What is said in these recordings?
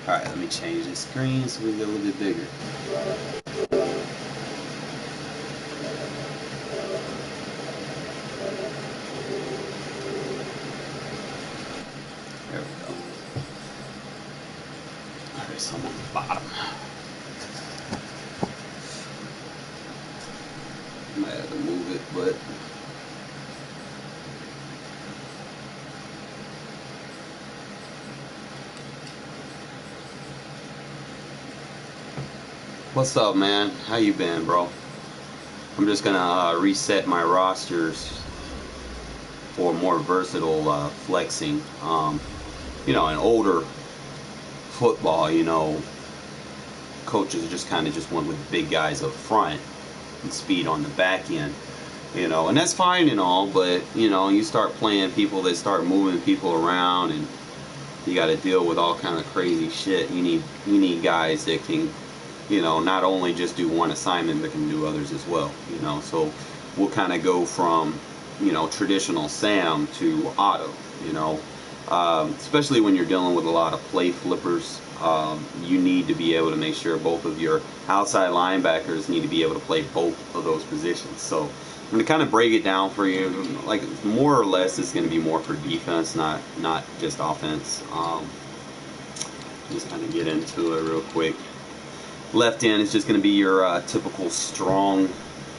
Alright, let me change the screen so we get a little bit bigger. There we go. Alright, so I'm on the bottom. Might have to move it, but what's up, man? How you been, bro? I'm just gonna reset my rosters for more versatile flexing. You know, in older football, you know, coaches just kind of just went with big guys up front and speed on the back end. You know, and that's fine and all, but you know, you start playing people that start moving people around, and you got to deal with all kind of crazy shit. You need guys that can, you know, not only just do one assignment but can do others as well. You know, so we'll kind of go from, you know, traditional Sam to auto. You know, especially when you're dealing with a lot of play flippers. You need to be able to make sure both of your outside linebackers need to be able to play both of those positions. So I'm going to kind of break it down for you. Like, more or less, it's going to be more for defense, not just offense. Just kind of get into it real quick. Left end is just going to be your typical strong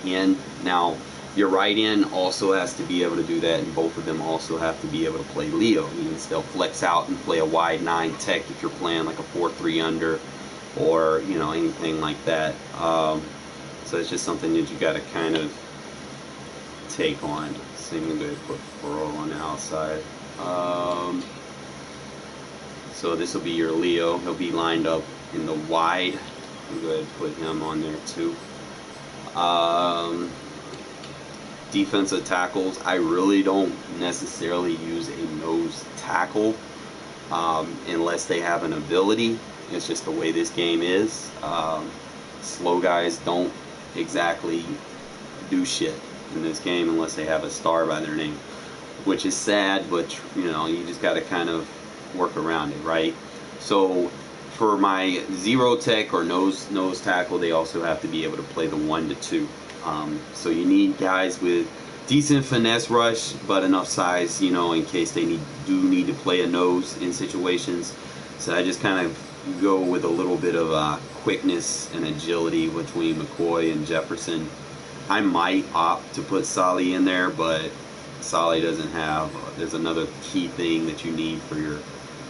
end. Now, your right end also has to be able to do that, and both of them also have to be able to play Leo. Means they'll flex out and play a wide 9 tech if you're playing like a 4-3 under, or you know, anything like that. So it's just something that you got to kind of take on. So I'm going to put Furrow on the outside. So this will be your Leo. He'll be lined up in the wide. I'll go ahead and put him on there too. Defensive tackles, I really don't necessarily use a nose tackle unless they have an ability. It's just the way this game is. Slow guys don't exactly do shit in this game unless they have a star by their name, which is sad, but you know, you just got to kind of work around it, right? So for my zero tech or nose tackle, they also have to be able to play the 1 to 2. So you need guys with decent finesse rush, but enough size, you know, in case they do need to play a nose in situations. So I just kind of go with a little bit of quickness and agility between McCoy and Jefferson. I might opt to put Solly in there, but Solly doesn't have. There's another key thing that you need for your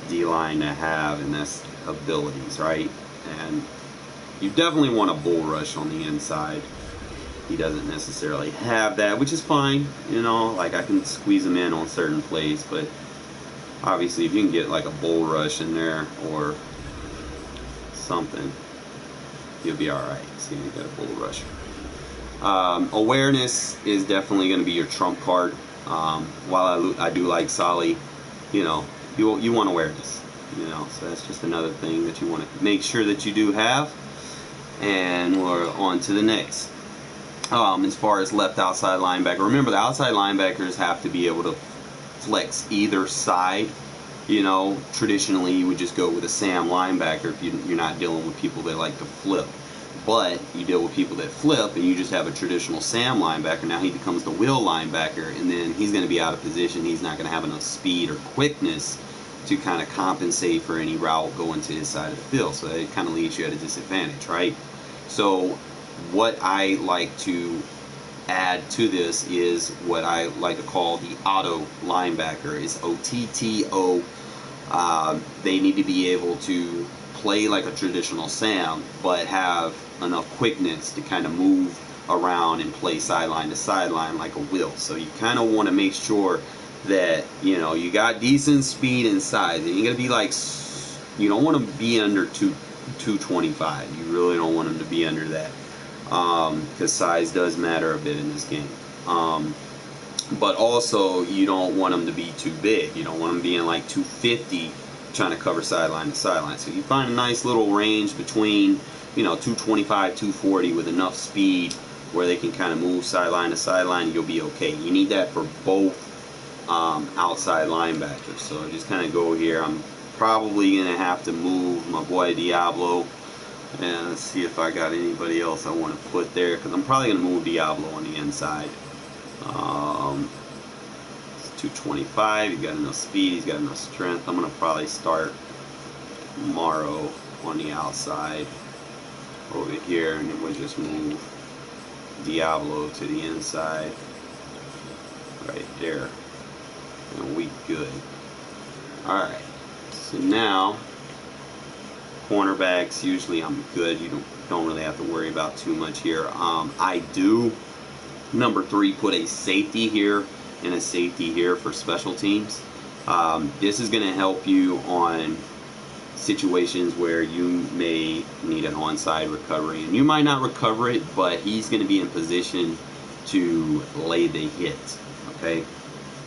D-line to have, and that's abilities, right? And you definitely want a bull rush on the inside. He doesn't necessarily have that, which is fine. You know, like I can squeeze him in on certain plays, but obviously if you can get like a bull rush in there or something, you'll be alright. See, you got a bull rush. Awareness is definitely going to be your trump card. While I do like Solly, you know, you want awareness. You know, so that's just another thing that you want to make sure that you do have. And we're on to the next. As far as left outside linebacker, remember the outside linebackers have to be able to flex either side. You know, traditionally you would just go with a Sam linebacker if you're not dealing with people that like to flip. But you deal with people that flip, and you just have a traditional Sam linebacker. Now he becomes the will linebacker, and then he's going to be out of position. He's not going to have enough speed or quickness to kind of compensate for any route going to his side of the field. So it kind of leaves you at a disadvantage, right? So what I like to add to this is what I like to call the auto linebacker. It's OTTO. They need to be able to play like a traditional Sam, but have enough quickness to kind of move around and play sideline to sideline like a will. So you kind of want to make sure that, you know, you got decent speed and size. And you're going to be like, you don't want to be under 225. You really don't want them to be under that. Because size does matter a bit in this game. But also, you don't want them to be too big. You don't want them being like 250 trying to cover sideline to sideline. So you find a nice little range between, you know, 225, 240 with enough speed where they can kind of move sideline to sideline. You'll be okay. You need that for both outside linebackers. So just kind of go here. I'm probably going to have to move my boy Diablo. And let's see if I got anybody else I want to put there, because I'm probably going to move Diablo on the inside. It's 225. He's got enough speed. He's got enough strength. I'm going to probably start Morrow on the outside over here, and then we'll just move Diablo to the inside right there, and we good. Alright, so now cornerbacks, usually I'm good. You don't really have to worry about too much here. I do, number 3, put a safety here and a safety here for special teams. This is going to help you on situations where you may need an onside recovery, and you might not recover it, but he's going to be in position to lay the hit. Okay,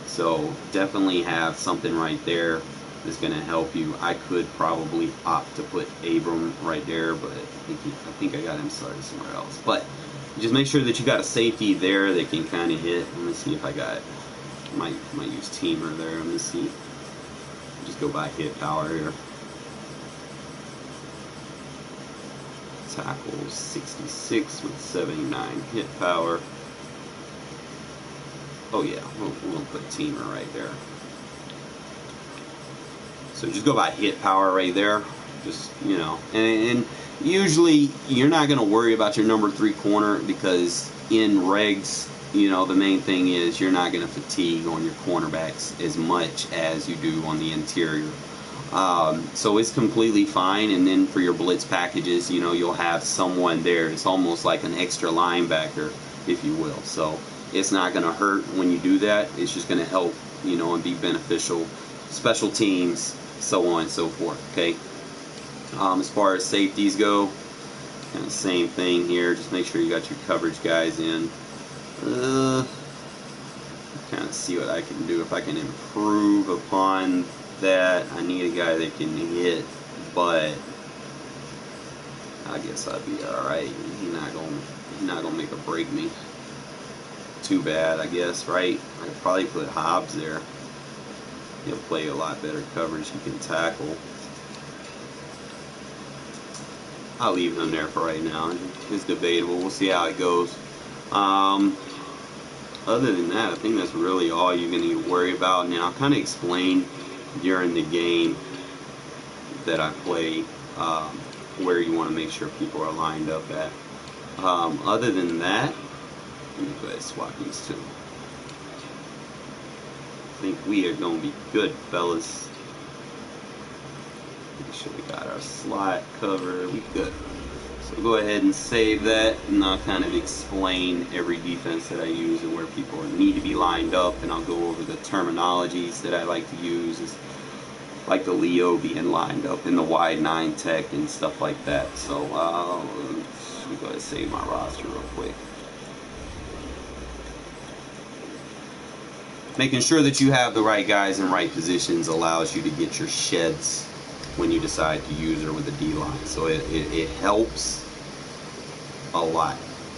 so definitely have something right there that's going to help you. I could probably opt to put Abram right there, but I think I got him started somewhere else. But just make sure that you got a safety there that can kind of hit. Let me see if I got, might use Teamer there. Let me see. Just go by hit power here. Tackles 66 with 79 hit power. Oh yeah, we'll put Teamer right there. So just go by hit power right there. Just, you know, and usually you're not going to worry about your number 3 corner, because in regs, you know, the main thing is you're not going to fatigue on your cornerbacks as much as you do on the interior. So it's completely fine. And then for your blitz packages, you know, you'll have someone there. It's almost like an extra linebacker, if you will. So it's not going to hurt when you do that. It's just going to help, you know, and be beneficial. Special teams, so on and so forth. Okay. As far as safeties go, kind of same thing here. Just make sure you got your coverage guys in. Kind of see what I can do if I can improve upon that. I need a guy that can hit, but I guess I'd be alright. He's not gonna make or break me too bad, I guess, right? I could probably put Hobbs there. He'll play a lot better coverage. He can tackle. I'll leave him there for right now. It's debatable. We'll see how it goes. Other than that, I think that's really all you're going to need to worry about. And then I'll kind of explain during the game that I play where you want to make sure people are lined up at. Other than that, let me go ahead and swap these two. I think we are going to be good, fellas. Make sure we got our slot covered. We good. So go ahead and save that, and I'll kind of explain every defense that I use and where people need to be lined up, and I'll go over the terminologies that I like to use, is like the Leo being lined up in the wide 9 tech and stuff like that. So let me go ahead and save my roster real quick. Making sure that you have the right guys in right positions allows you to get your sheds when you decide to use her with the D-line. So it helps a lot,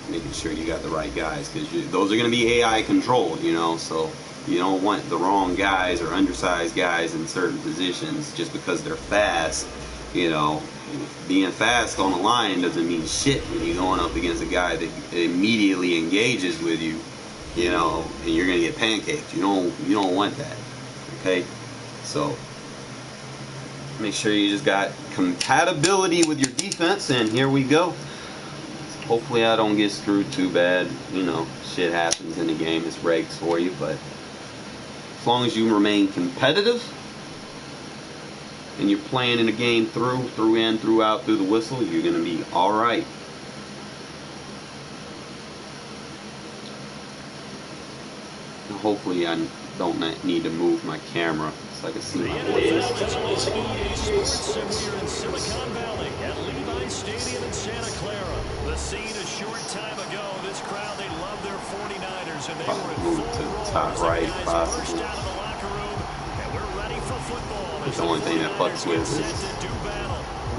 making sure you got the right guys, because those are going to be AI controlled, you know, so you don't want the wrong guys or undersized guys in certain positions just because they're fast. You know, being fast on the line doesn't mean shit when you're going up against a guy that immediately engages with you, you know, and you're going to get pancaked. You don't want that, okay? So make sure you just got compatibility with your defense, and here we go. Hopefully I don't get screwed too bad. You know, shit happens in the game. It's regs for you, but as long as you remain competitive and you're playing in the game through the whistle, you're going to be all right. Hopefully I don't need to move my camera so I can see my face. Here in Silicon Valley at Levi's Stadium in Santa Clara. The scene a short time ago. This crowd, they love their 49ers, and they were in move to the top right possibly. The only thing that fucks with is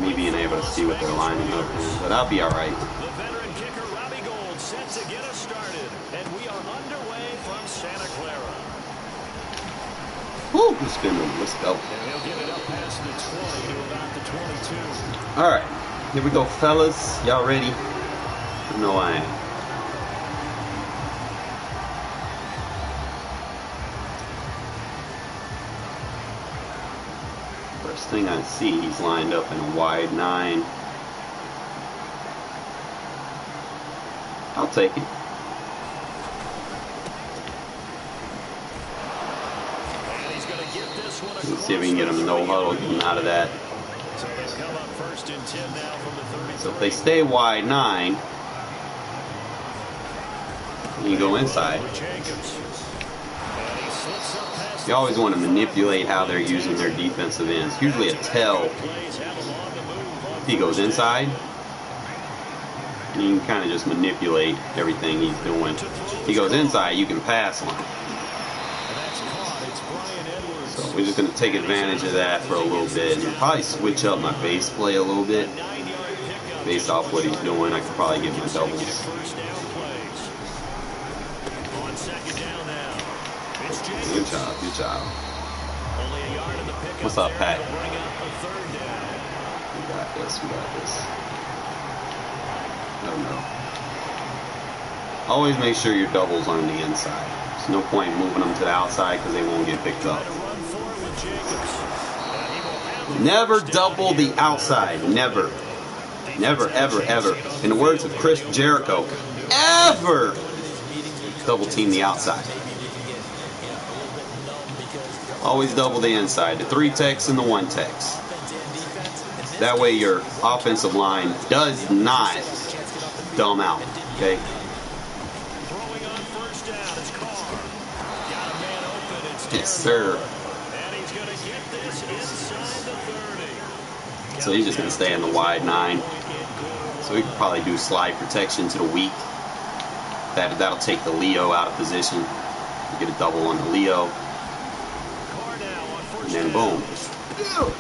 me being able to see what they're lining up in, but I'll be all right. The veteran kicker Robbie Gould set to get us started, and we are underway from Santa Clara. Woo, it's been a Let's go. And he'll get it up past the 20 to about the 22. All right, here we go, fellas. Y'all ready? No, I ain't. First thing I see, he's lined up in a wide 9. I'll take it. And he's going to get this one. Let's see if we can get him no huddle, get him out of that. So they'll come up 1st and 10 now from the 30. So if they stay wide 9, you go inside. You always want to manipulate how they're using their defensive ends. Usually a tell. If he goes inside, you can kind of just manipulate everything he's doing. If he goes inside, you can pass on him. So we're just going to take advantage of that for a little bit and probably switch up my base play a little bit. Based off what he's doing, I could probably get my doubles. Good job, good job. What's up, Pat? We got this, we got this. I don't know. Always make sure your doubles on the inside. There's no point moving them to the outside because they won't get picked up. Never double the outside. Never. Never, ever, ever. In the words of Chris Jericho, ever double team the outside. Always double the inside. The 3 techs and the 1 techs. That way your offensive line does not dumb out. Okay? Yes, sir. So he's just going to stay in the wide 9. So we could probably do slide protection to the weak. That'll take the Leo out of position. You get a double on the Leo. And then boom.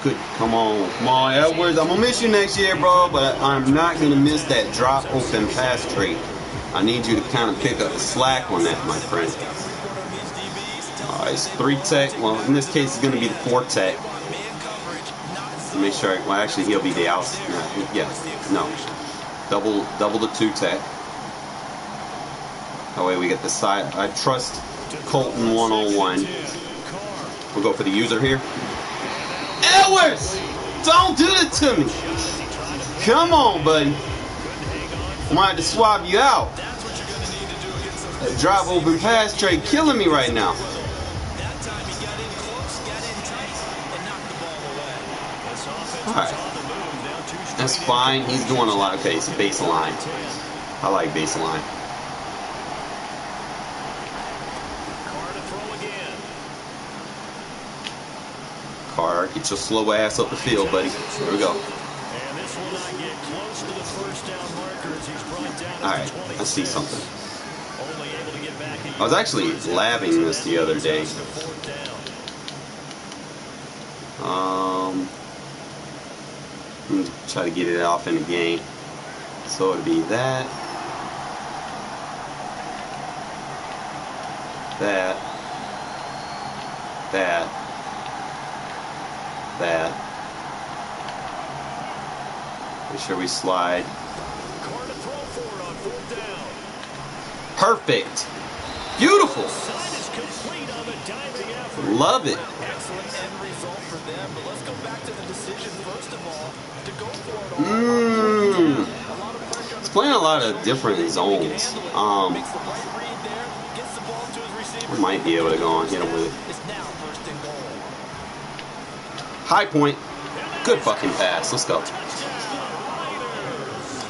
Good. Come on, Edwards. I'm going to miss you next year, bro. But I'm not going to miss that drop open pass trait. I need you to kind of pick up the slack on that, my friend. It's 3 tech. Well, in this case, it's going to be the 4 tech. Make sure. Well, actually, he'll be the outside. No. Double the 2 tech. That way we get the side. I trust Colton 1-on-1. We'll go for the user here. Edwards! Don't do it to me! Come on, buddy. I might have to swap you out. That drop open pass trade killing me right now. Alright. That's fine. He's doing a lot. Okay, it's a baseline. I like baseline. Carr, get your slow ass up the field, buddy. There we go. Alright, I see something. I was actually labbing this the other day. Try to get it off in the game. So it'd be that. That. Make sure we slide. Perfect. Beautiful. Love it. It's playing a lot of different zones. I might be able to go on hit him with it. High point. Good fucking pass. Let's go.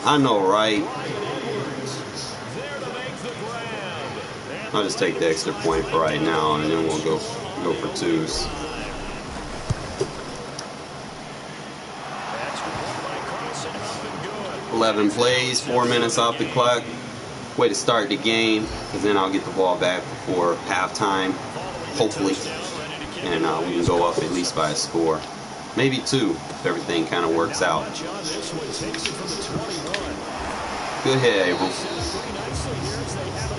I know, right? I'll just take the extra point for right now, and then we'll go for 2s. $11 plays, 4 minutes off the clock. Way to start the game, because then I'll get the ball back before halftime, hopefully, and we can go up at least by a score. Maybe 2 if everything kind of works out. Good hit, Abel.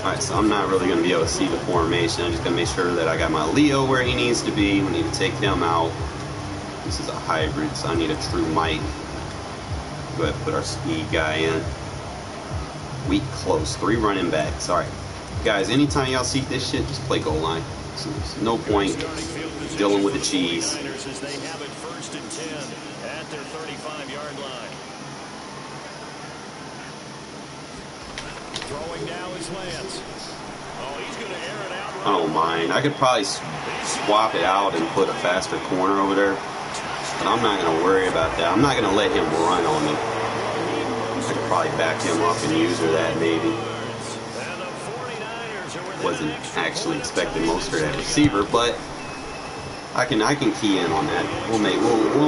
Alright, so I'm not really going to be able to see the formation. I'm just going to make sure that I got my Leo where he needs to be. We need to take him out. This is a hybrid, so I need a true Mike. Go ahead and put our speed guy in. Weak close. 3 running backs. Alright. Guys, anytime y'all see this shit, just play goal line. So there's no point dealing with the cheese. They have it 1st and 10 at their 35-yard line. Throwing now is Lance. Oh, he's going to air it out. I don't mind. I could probably swap it out and put a faster corner over there. But I'm not going to worry about that. I'm not going to let him run on me. I could probably back him up and use her that maybe. Wasn't actually expecting Mostert at receiver, but I can key in on that. We'll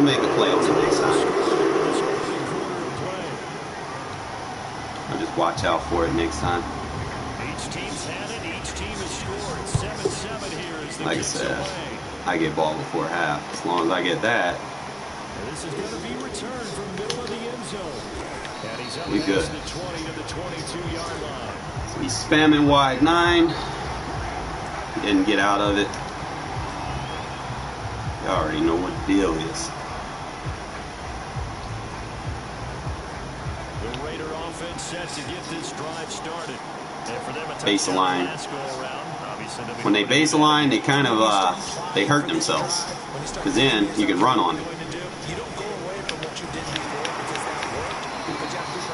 make a play on it next time. I'll just watch out for it next time. Each team's had it. Each team has scored. 7-7 here is the Like I said, I get ball before half. As long as I get that, this is going to be returned from middle of the end zone. And he's up we good. the 20 to the 22-yard line. So he's spamming wide 9. He didn't get out of it. You already know what the deal is. The Raider offense set to get this drive started. And for them, Base line. When they base a line, they kind of they hurt themselves. Because then you can run on them.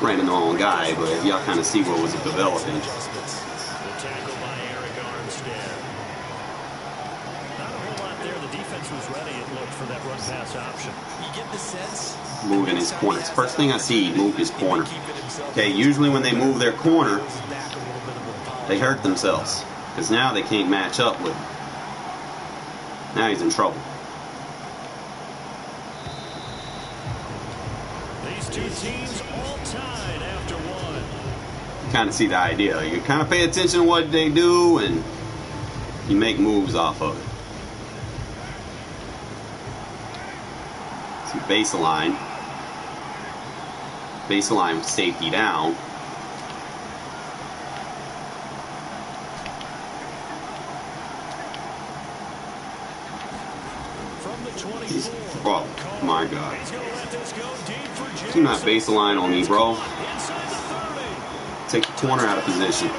Ran in the wrong guy, but y'all kind of see what was developing. The tackle by Eric Armstead. Not a whole lot there. The defense was ready, it looked, for that run pass option. You get the sense. Moving his corners. First thing I see, move his corner. Okay, usually when they move their corner, they hurt themselves. Because now they can't match up with him. Now he's in trouble. These two teams all tied after one. You kind of see the idea. You kind of pay attention to what they do, and you make moves off of it. See, baseline. Baseline with safety down. Oh my God. Do not baseline on me, bro. Take the corner out of position.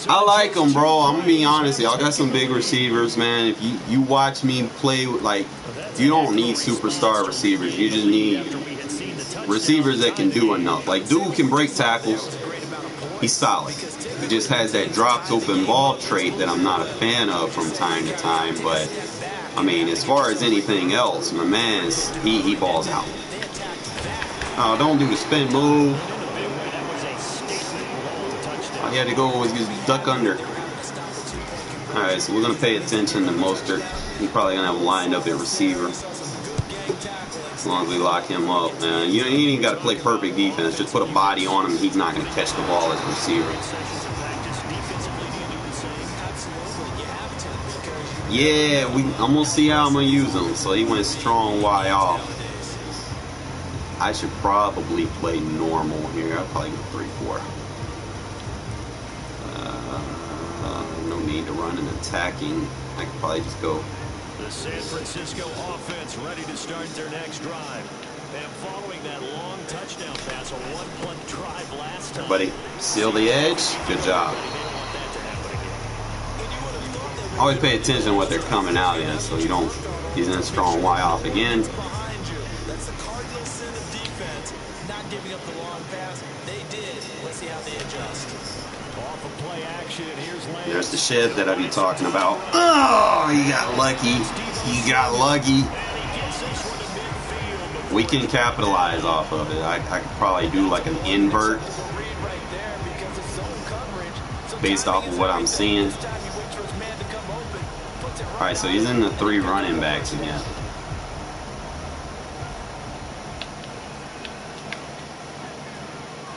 I like them, bro. I'm gonna be honest. Y'all got some big receivers, man. If you watch me play, like, you don't need superstar receivers. You just need receivers that can do enough. Like, dude can break tackles. He's solid. He just has that dropped open ball trait that I'm not a fan of from time to time. But I mean, as far as anything else, my man's he balls out. Oh, don't do the spin move. All he had to go was just duck under. All right, so we're gonna pay attention to Mostert. He's probably gonna have lined up at receiver. As long as we lock him up, man. You ain't even got to play perfect defense. Just put a body on him. He's not going to catch the ball as a receiver. Yeah, I'm going to see how I'm going to use him. So he went strong Y off. I should probably play normal here. I'll probably go 3-4. No need to run an attacking. I could probably just go. The San Francisco offense ready to start their next drive. And following that long touchdown pass, a one-play drive last time. Everybody, seal the edge. Good job. Always pay attention to what they're coming out in, so you don't. He's in a strong Y off again. That's the cardinal sin of defense, not giving up the long pass. They did. Let's see how they adjust. Off of play action, and here's Lance. There's the shed that I be talking about. Oh, he got lucky. He got lucky. We can capitalize off of it. I could probably do like an invert based off of what I'm seeing. All right, so he's in the 3 running backs again.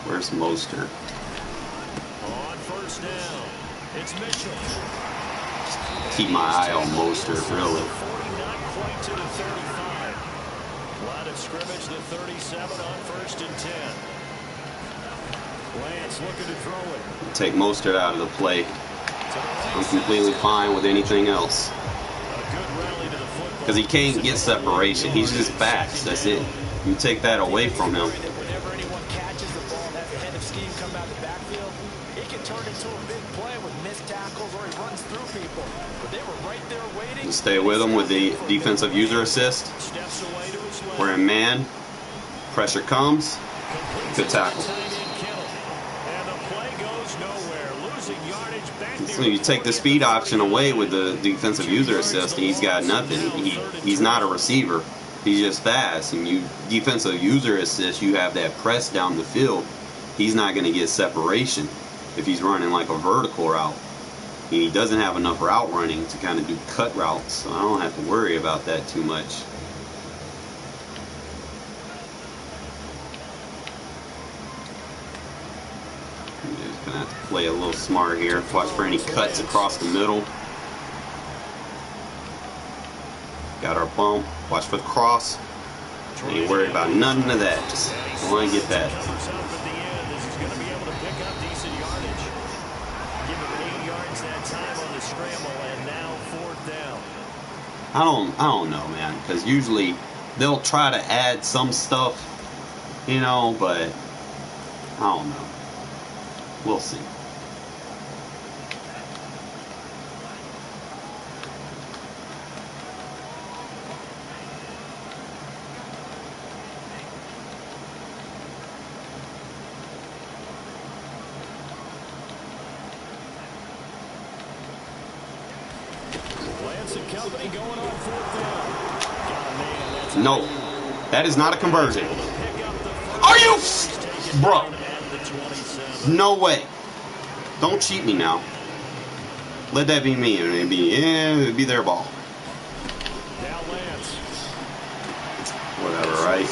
Where's Mostert? On first down, it's Mitchell. Keep my eye on Mostert, really. 40, not quite to the 35. Line of scrimmage, the 37 on 1st and 10. Lance looking to throw it. Take Mostert out of the play. I'm completely fine with anything else. Because he can't get separation. He's just fast. That's it. You take that away from him. Whenever anyone catches the ball, has the head of steam come out of the backfield, it can turn into a big play with missed tackles or he runs through people. But they were right there waiting. You stay with him with the defensive user assist. We're in man. Pressure comes. Good tackle. So you take the speed option away with the defensive user assist, and he's got nothing. He's not a receiver. He's just fast. And you defensive user assist, you have that press down the field. He's not going to get separation if he's running like a vertical route. And he doesn't have enough route running to kind of do cut routes, so I don't have to worry about that too much. Just gonna have to play a little smart here. Watch for any cuts across the middle. Got our bump. Watch for the cross. Ain't worried about none of that. Just want to get that. I don't know, man, because usually they'll try to add some stuff, you know, but I don't know. We'll see. No, that is not a conversion. Are you, bro? No way. Don't cheat me now. Let that be me. It'd be their ball. Whatever, right?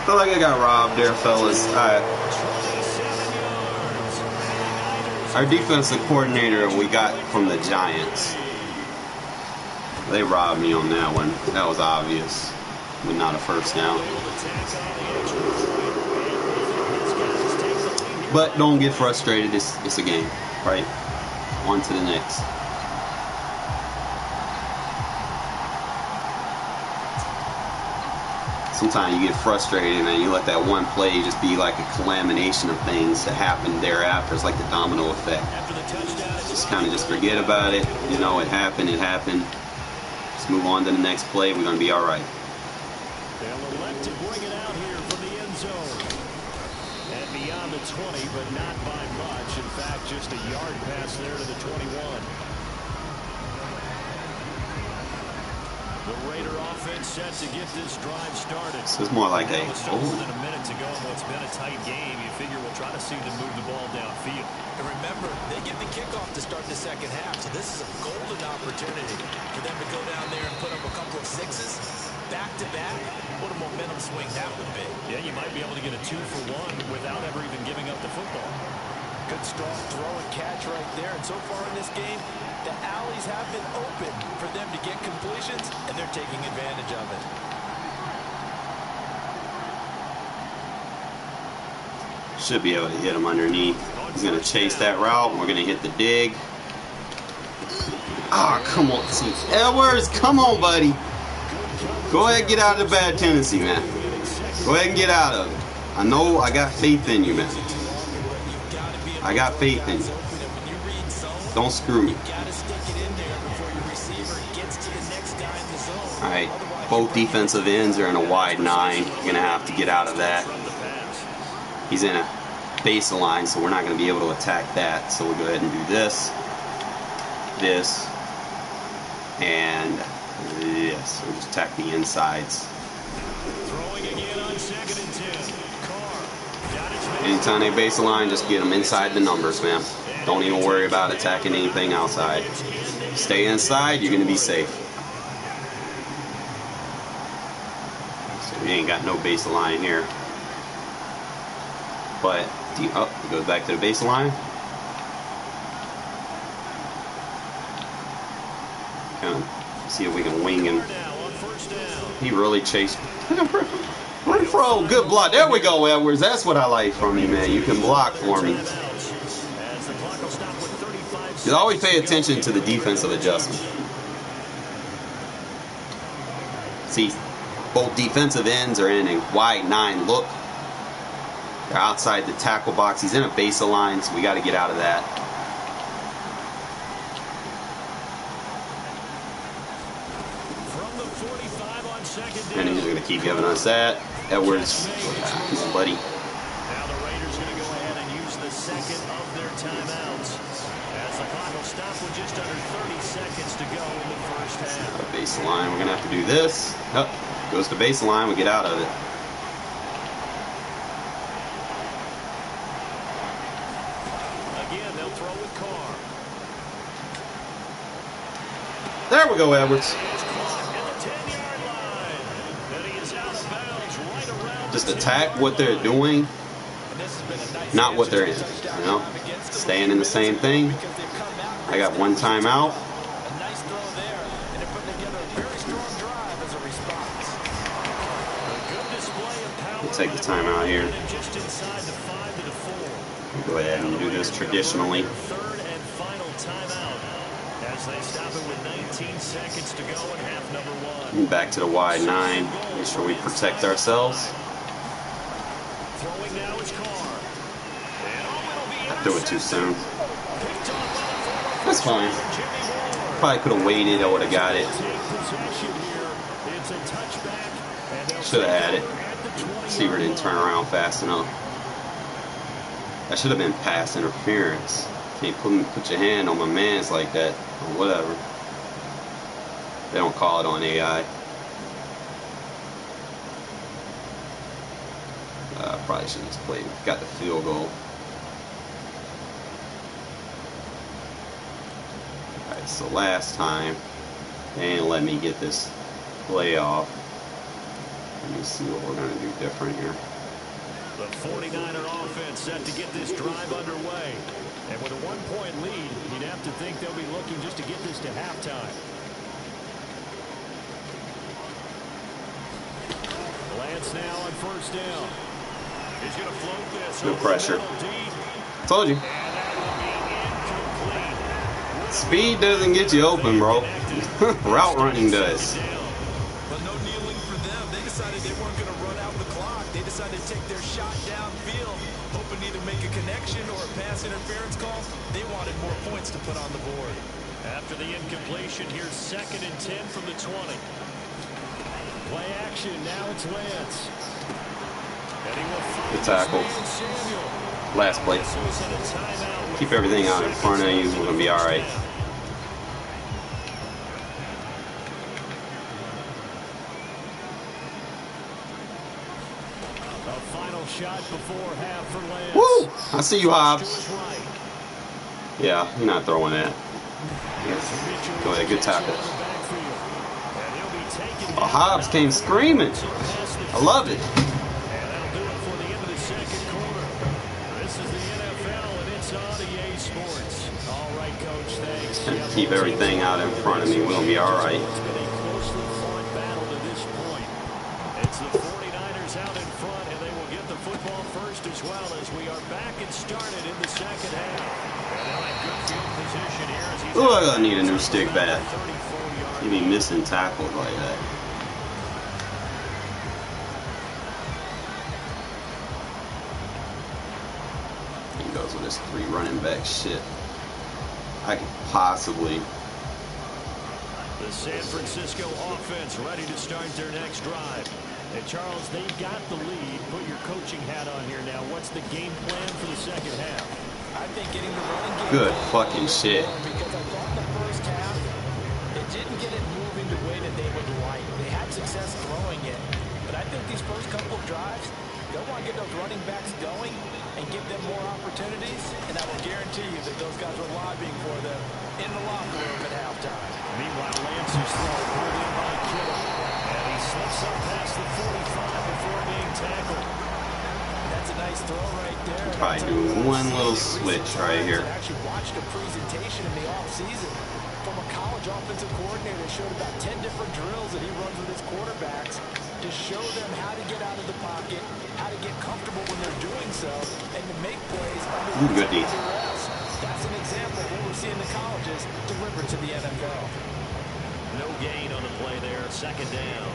Feel like I got robbed there, fellas. Our defensive coordinator we got from the Giants. They robbed me on that one. That was obvious. But not a first down. But don't get frustrated. It's a game, right? On to the next. Sometimes you get frustrated and you let that one play just be like a culmination of things that happen thereafter. It's like the domino effect. Just kind of just forget about it. You know, it happened. It happened. Let's move on to the next play. We're going to be all right. They'll elect to bring it out here from the end zone. And beyond the 20, but not by much. In fact, just a yard pass there to the 21. The Raider offense set to get this drive started. This is more like a more than a minute to go in what's been a tight game. You figure we'll try to see them move the ball downfield. And remember, they get the kickoff to start the second half, so this is a golden opportunity for them to go down there and put up a couple of sixes back to back. What a momentum swing that would be. Yeah, you might be able to get a 2-for-1 without ever even giving up the football. Good strong throw and catch right there. And so far in this game, the alleys have been open for them to get completions, and they're taking advantage of it. Should be able to hit him underneath. He's going to chase that route. We're going to hit the dig. Ah, come on. See, Edwards, come on, buddy. Go ahead and get out of the bad tendency, man. Go ahead and get out of it. I know I got faith in you, man. I got faith in you. Don't screw me. All right, both defensive ends are in a wide 9. You're going to have to get out of that. He's in a baseline, so we're not going to be able to attack that. So we'll go ahead and do this, and this. We'll just attack the insides. Throwing again on 2nd and 10. Anytime they baseline, just get them inside the numbers, man. Don't even worry about attacking anything outside. Stay inside, you're going to be safe. So we ain't got no baseline here. But, it goes back to the baseline. Kind of see if we can wing him. first down. He really chased. Renfro, good block. There we go, Edwards. That's what I like from you, man. You can block for me. You always pay attention to the defensive adjustment. See, both defensive ends are in a wide 9 look. They're outside the tackle box. He's in a base of line, so we got to get out of that. And he's going to keep giving us that. Edwards, come on, buddy. Now the Raiders going to go ahead and use the second of their timeouts as the clock will stop with just under 30 seconds to go in the first half. Baseline, we're going to have to do this. Oh, goes to baseline, we get out of it. Again, they'll throw with Carr. There we go, Edwards. Just attack what they're doing, not what they're in. You know, staying in the same thing. I got one timeout. We'll take the timeout here. We'll go ahead and do this traditionally. Third and final timeout as they stop it with 19 seconds to go in half number 1. Back to the wide 9. Make sure we protect ourselves. Throwing now is Carr. I threw it too soon. That's fine. Probably could have waited. I would have got it. Should have had it. Receiver didn't turn around fast enough. That should have been pass interference. Can't put your hand on my man's like that or whatever. They don't call it on AI. Probably should have just played. Got the field goal. Alright, so last time they didn't let me get this play off. Let me see what we're going to do different here. The 49er offense set to get this drive underway. And with a 1-point lead, you'd have to think they'll be looking just to get this to halftime. Lance now on first down. He's going to float this. No pressure. Told you. Speed doesn't get you open, bro. Route running does. But no kneeling for them. They decided they weren't going to run out the clock. They decided to take their shot downfield, hoping to either make a connection or a pass interference call. They wanted more points to put on the board. After the incompletion, here's 2nd and 10 from the 20. Play action. Now it's Lance. Good tackle. Last play. Keep everything out in front of you. We're going to be all right. A final shot before half for Lance. Woo! I see you, Hobbs. Yeah, you're not throwing that. Go ahead, good tackle. Oh, Hobbs came screaming. I love it. And keep everything out in front of me. We'll be all right. It's been a closely fought battle to this point. It's the 49ers out in front, and they will get the football first as well as we are back and started in the second half. And they'll have good field position here as he's Ooh, I need a new stick back. You be missing tackles like that. He goes with his 3 running back shit. I could possibly. The San Francisco offense ready to start their next drive. And Charles, they've got the lead. Put your coaching hat on here now. What's the game plan for the second half? I think getting the running game. Good fucking shit. Because I thought the first half, it didn't get it moving the way that they would like. They had success throwing it. But I think these first couple of drives, they'll want to get those running backs going and give them more opportunities, and I will guarantee you that those guys were lobbying for them in the locker room at halftime. Meanwhile, Lance's throw pulled in by Kittle, and he slips up past the 45 before being tackled. That's a nice throw right there. Probably do one little switch right here. I actually watched a presentation in the offseason from a college offensive coordinator showed about 10 different drills that he runs with his quarterbacks to show them how to get out of the pocket, how to get comfortable when they're doing so, and to make plays under good D. duress. That's an example of what we're seeing the colleges deliver to the NFL. No gain on the play there. Second down.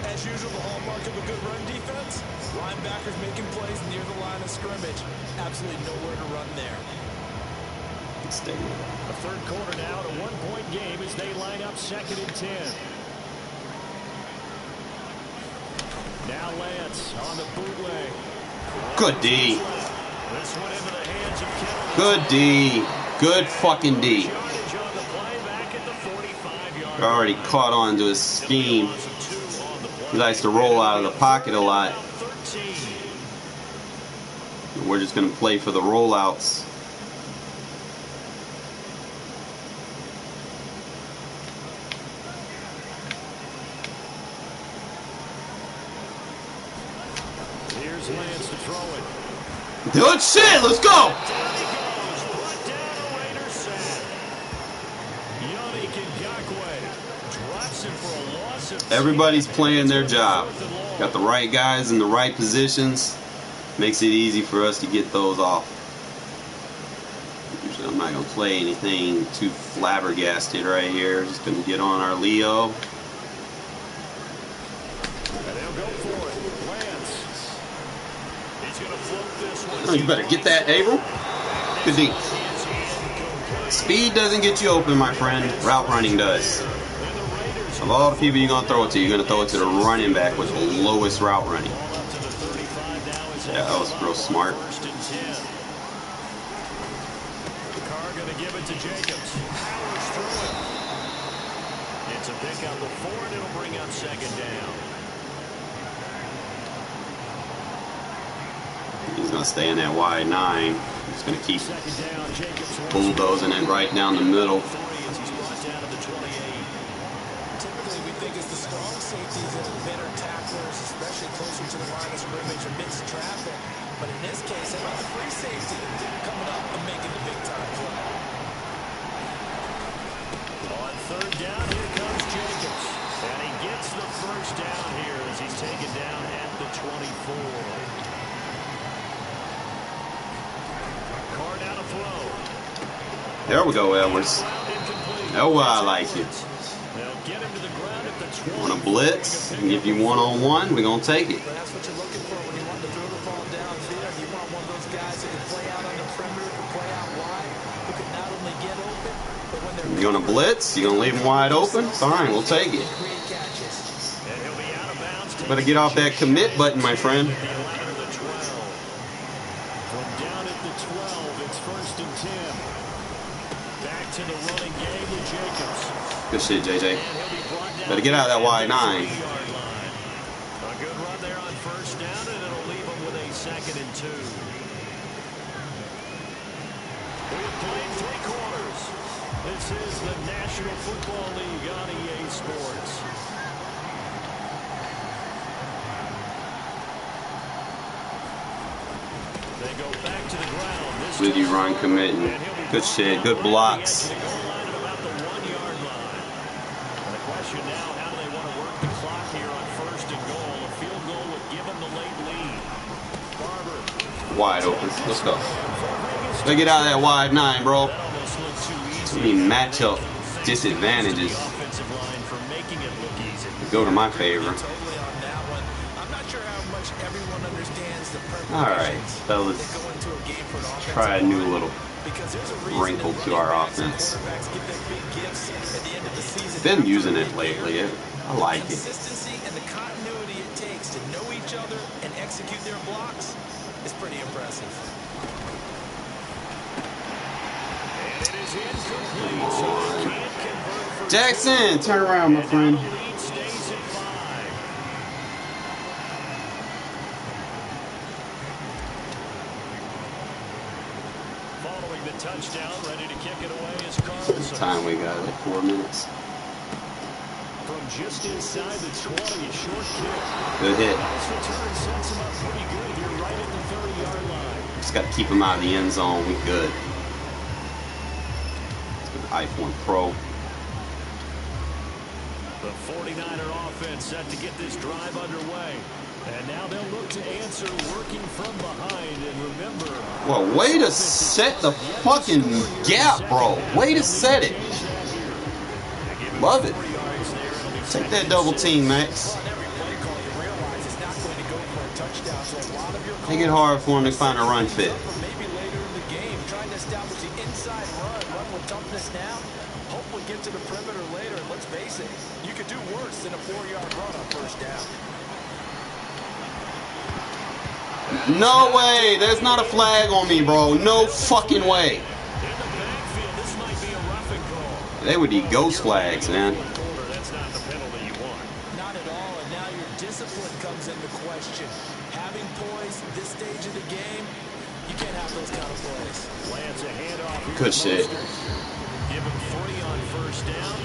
As usual, the hallmark of a good run defense, linebackers making plays near the line of scrimmage. Absolutely nowhere to run there. Stay. The third quarter now, a 1-point game as they line up 2nd and 10. Now Lance on the bootleg. Good D. This one into the hands of Kittle. Good D. Good fucking D. Yardage on the play back at the 45-yard Already line. caught on to his scheme. He likes to roll out of the pocket a lot. We're just going to play for the rollouts. Here's Lance to throw it. Good shit, let's go! Down he goes. Brought down a Raider sack. Yannick Ngakoue drops him for a loss of 10. Everybody's playing their job. Got the right guys in the right positions. Makes it easy for us to get those off. Usually I'm not going to play anything too flabbergasted right here. Just going to get on our Leo. And they'll go for it. Lance. He's going to float this one. Oh, you better get that, Abram. Good D. Speed doesn't get you open, my friend. Route running does. Of all the people you're going to throw it to, you're going to throw it to the running back with the lowest route running. Yeah, that was real smart. Carr going to give it to Jacobs. Powers through it. It's a pickup of 4, and it'll bring up 2nd down. He's going to stay in that wide 9. He's going to keep 2nd down, Jacobs bulldozing it right down the middle. as he's brought down to the 28. Typically, we think it's the strong safeties that are better tacklers, especially closer to the line of scrimmage or mixed traffic. But in this case, how about the free safety coming up and making the big-time play? On 3rd down, here comes Jacobs. And he gets the first down here as he's taken down at the 24. Carr now to throw. There we go, Edwards. Oh, I like it. They'll get him to the ground at the 20. Want to blitz and give you one-on-one, we're going to take it. But that's what you're looking for when you want to throw the ball downfield. You want one of those guys who can play out on the perimeter, can play out wide, who can not only get open, but when they're You're going to blitz, you're going to leave them wide open. Fine, we'll take it. create catches. And he'll be out of bounds. Better get off that commit button, my friend. At the 11 or the 12. From down at the 12, it's 1st and 10. Back to the running game with Jacobs. Good shit, JJ. And he'll be brought down Better get out of that wide 9. A good run there on 1st down, and it'll leave him with a 2nd and 2. We've played 3 quarters. This is the National Football League on EA Sports. They go back to the ground. This With you, time Ron, committing. and he'll be Good brought shit, down good right blocks. at the goal line at about the 1-yard line. And the question now, how do they want to work the clock here on 1st and goal? A field goal would give them the late lead. Barber. Wide open. Let's go. Better get out of that wide 9, bro. That almost looked too Too easy. many matchup disadvantages The offensive line for making it look easy. go to my favor. Totally on that one. I'm not sure how much everyone understands the preparations All right, fellas. that go into a game for an offensive Try a new line. little Because there's a reason wrinkle that to our running backs and offense. quarterbacks get their big gifts at the end of the season. Been After using a it good lately. year, I like it. Consistency and the continuity it takes to know each other and execute their blocks is pretty impressive. And it is incomplete, so they can't convert for Jackson, turn around, my friend. the lead stays at 5. Following the touchdown, ready to kick it away is Carlson. Time we got, like 4 minutes. From just inside the 20, a short kick. Good hit. Nice return, sets him up pretty good here right at the 30-yard line. Just got to keep him out of the end zone. We good. It's an iPhone Pro. 49er offense set to get this drive underway. And now they'll look to answer working from behind. And remember, well, way to set the fucking gap, bro. Way to set it. Love it. Take that double team, Max. Make it hard for him to find a run fit. Maybe later in the game, trying to establish the inside run with toughness now. Hopefully get to the perimeter later. And let's face it, you could do worse than a 4-yard run on first down. No way. There's not a flag on me, bro. No fucking way. They would need ghost flags, man. That's not the penalty you want. Not at all, and now your discipline comes into question. Having poise this stage of the game, you can't have those kind of plays. Lance, a handoff here. Good shit. Give him 3 on first down.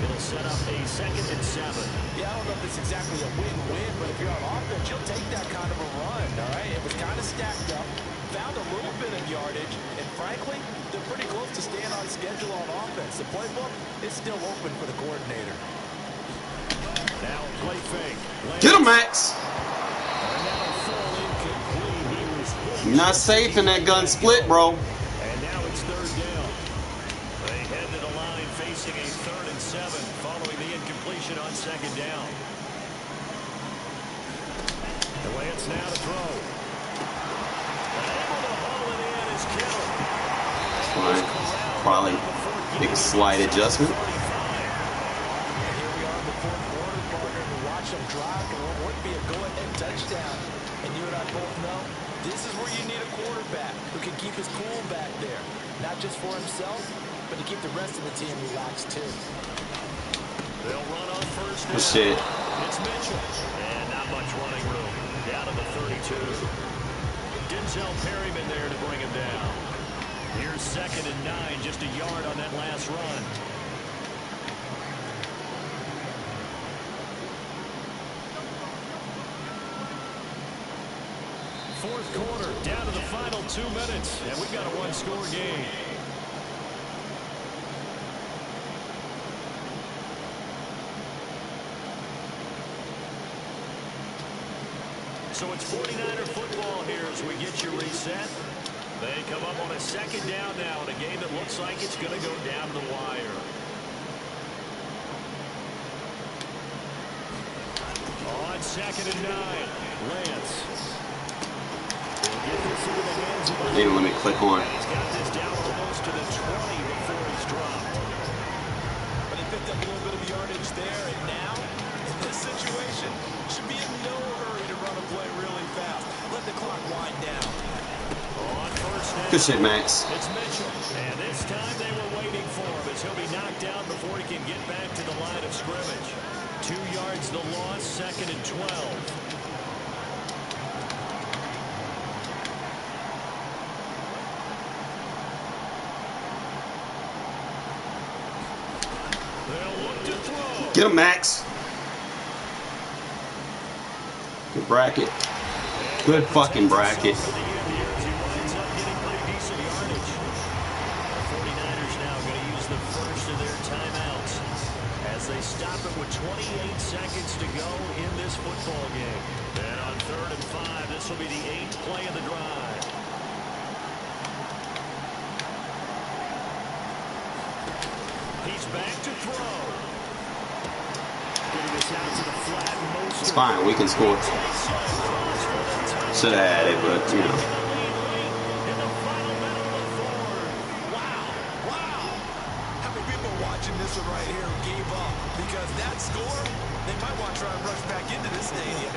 It'll set up a 2nd and 7. Yeah, I don't know if it's exactly a win-win, but if you're on offense, you'll take that kind of a run, all right? It was kind of stacked up, found a little bit of yardage, and frankly, they're pretty close to staying on schedule on offense. The playbook is still open for the coordinator. Now play fake. Get him, Max. You're not safe in that gun split, bro. And now it's 3rd down. They head to the line facing a 3rd and 7 following the incompletion on 2nd down. The Lance now to throw. Able to haul it in is Kittle. Fine. Probably make a slight adjustment. Here we are in the 4th quarter, partner, to watch them drive for what would be a go-ahead touchdown. And you and I both know this is where you need a quarterback who can keep his cool back there. Not just for himself, but to keep the rest of the team relaxed too. They'll run on first down. Good shit. It's Mitchell. And not much running room. Down to the 32. Denzel Perryman there to bring him down. Here's 2nd and 9, just a yard on that last run. Fourth quarter, down to the final 2 minutes, and we've got a 1-score game. So it's 49er football here as we get you reset. They come up on a 2nd down now in a game that looks like it's going to go down the wire. On 2nd and 9, Lance. Even let me click on. He's got this down almost to the 20 before he's dropped. But he picked up a little bit of yardage there, and now, in this situation, should be in no hurry to run a play really fast. Let the clock wind down. On first down. Good shit, Max. It's Mitchell. And this time they were waiting for him as he'll be knocked down before he can get back to the line of scrimmage. 2 yards the loss, 2nd and 12. Get him, Max. Good bracket. Good fucking bracket. 49ers now going to use the first of their timeouts as they stop it with 28 seconds to go in this football game. And on 3rd and 5, this will be the 8th play of the drive. He's back to throw. It's fine. We can score. Should have had it, but, you know. Wow. How many people watching this one right here gave up? Because that score, they might want to try and rush back into this stadium.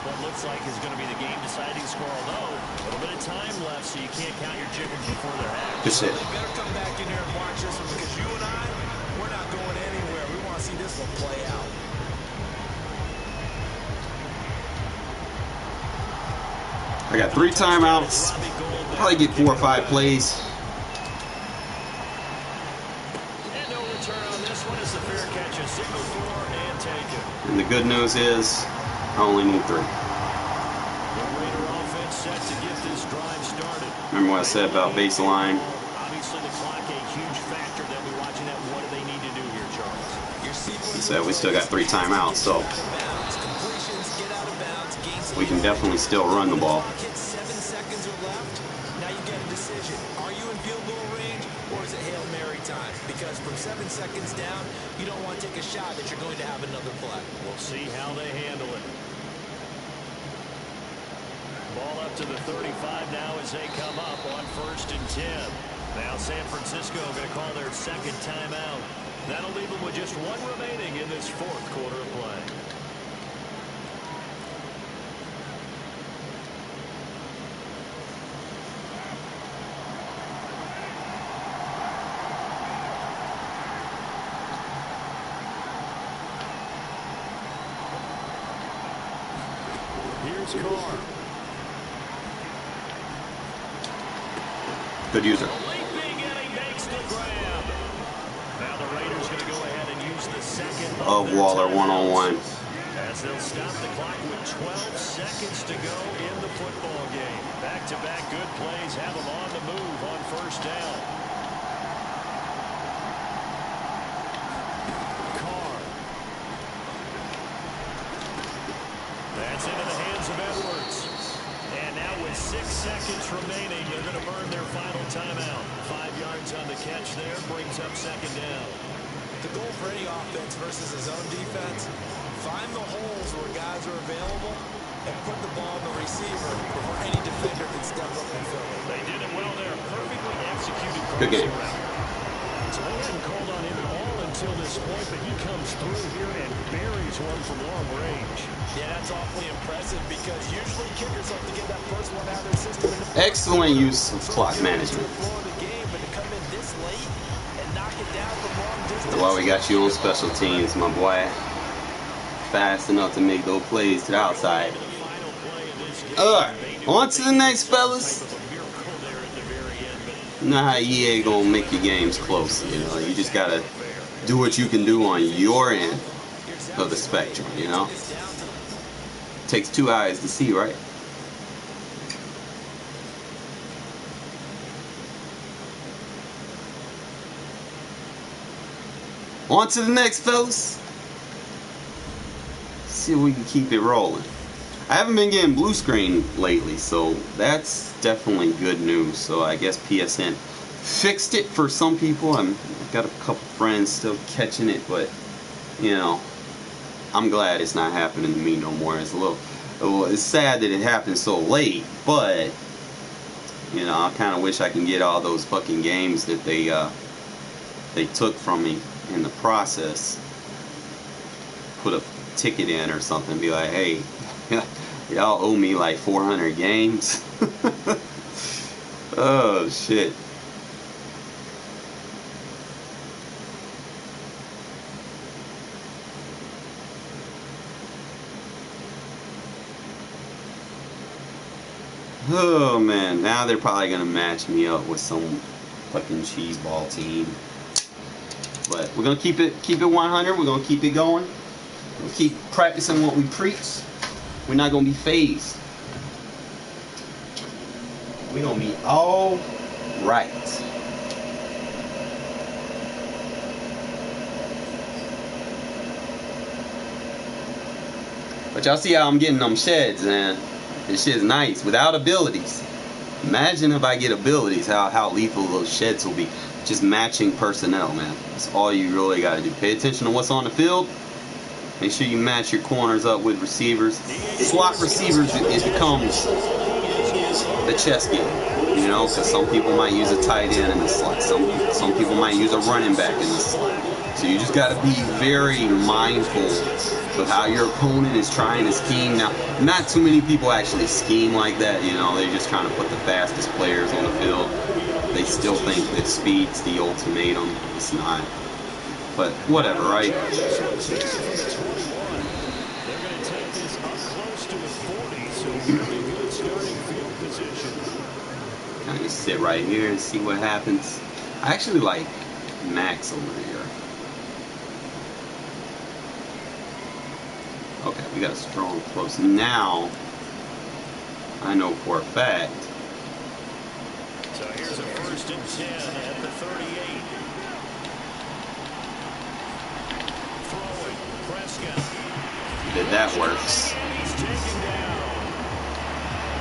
What looks like is going to be the game-deciding score, although a little bit of time left, so you can't count your chickens before they're hatched. Good shit. They better come back in here and watch this one because you and I, we're not going anywhere. We want to see this one play out. I got 3 timeouts. Probably get 4 or 5 plays. And no return on this one as the fair catch is signaled for and taken. And the good news is, I only need 3. The Raider offense set to get this drive started. Remember what I said about baseline? Obviously, the clock a huge factor. They'll be watching that. What do they need to do here, Charles? You're He said we still got 3 timeouts, so we can definitely still run the ball. 7 seconds are left. Now you get a decision. Are you in field goal range, or is it Hail Mary time? Because from 7 seconds down, you don't want to take a shot that you're going to have another play. We'll see how they handle it. Ball up to the 35 now as they come up on 1st and 10. Now San Francisco going to call their 2nd timeout. That'll leave them with just 1 remaining in this 4th quarter of play. Here's Carr. Good user. Leaping, and he makes the grab. Now the Raiders going to go ahead and use the 2nd Of Waller one-on-one. as they'll stop the clock with 12 seconds to go in the football game. Back-to-back good plays have them on the move on 1st down. Carr. That's into the hands of Edwards. And now with 6 seconds remaining, they're going to burn their final timeout. 5 yards on the catch there, brings up 2nd down. The goal for any offense versus his own defense, find the holes where guys are available and put the ball in the receiver before any defender can step up and fill it. They did it well there. Perfectly executed. Good game. So they hadn't called on him at all until this point, but he comes through here and buries one from long range. Yeah, that's awfully impressive because usually kickers like to get that first one out of their system. Excellent use of clock management. That's why we got you on special teams, my boy. Fast enough to make those plays to the outside. Alright, on to the next, fellas. You know how EA gonna make your games close, you know. You just gotta do what you can do on your end of the spectrum, you know. Takes 2 eyes to see, right? On to the next, fellas. See if we can keep it rolling. I haven't been getting blue screen lately, so that's definitely good news. So I guess PSN fixed it for some people. I've got a couple friends still catching it, but you know, I'm glad it's not happening to me no more. It's it's sad that it happened so late, but you know, I kind of wish I can get all those fucking games that they took from me in the process. Put a ticket in or something, be like, hey, y'all owe me like 400 games. Oh shit. Oh man, now they're probably gonna match me up with some fucking cheeseball team. But we're gonna keep it 100. We're gonna keep it going. We'll keep practicing what we preach. We're not gonna be phased. We're gonna be all right. But y'all see how I'm getting them sheds, man. This shit's nice without abilities. Imagine if I get abilities, how lethal those sheds will be. Just matching personnel, man. That's all you really gotta do. Pay attention to what's on the field. Make sure you match your corners up with receivers. Slot receivers, it becomes the chess game, you know, because some people might use a tight end in the slot. Some people might use a running back in the slot. So you just got to be very mindful of how your opponent is trying to scheme. Now, not too many people actually scheme like that, you know. They're just trying to put the fastest players on the field. They still think that speed's the ultimatum. It's not. But whatever, right? They're going to take this up close to the 40, so really good starting field position. Kind of just sit right here and see what happens. I actually like Max over here. Okay, we got a strong close. Now, I know for a fact. So here's a 1st and 10 at the 38. 3 that that works. He's taken down.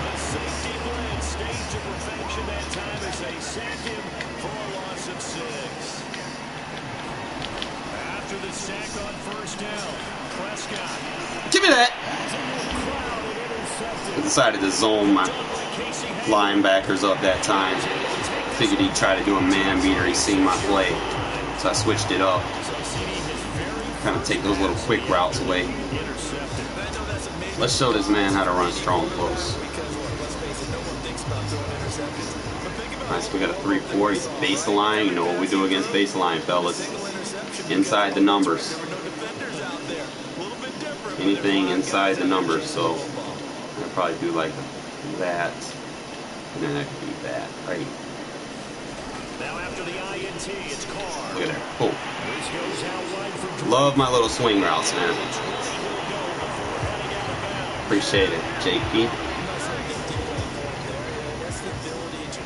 The safety blitz staged to perfection that time as they sack him for a loss of 6. After the sack on first down, Prescott. Give me that. I decided to zone my linebackers up that time. Figured he'd try to do a man beater. He seen my play, so I switched it up. Kind of take those little quick routes away. Let's show this man how to run strong close. Nice, we got a 3-4. He's baseline. You know what we do against baseline, fellas. Inside the numbers. Anything inside the numbers. So I'll probably do like that. And then I can do that, right? Now after the INT, it's Carr. Look at that. Cool. Love my little swing routes, man. Appreciate it, JP.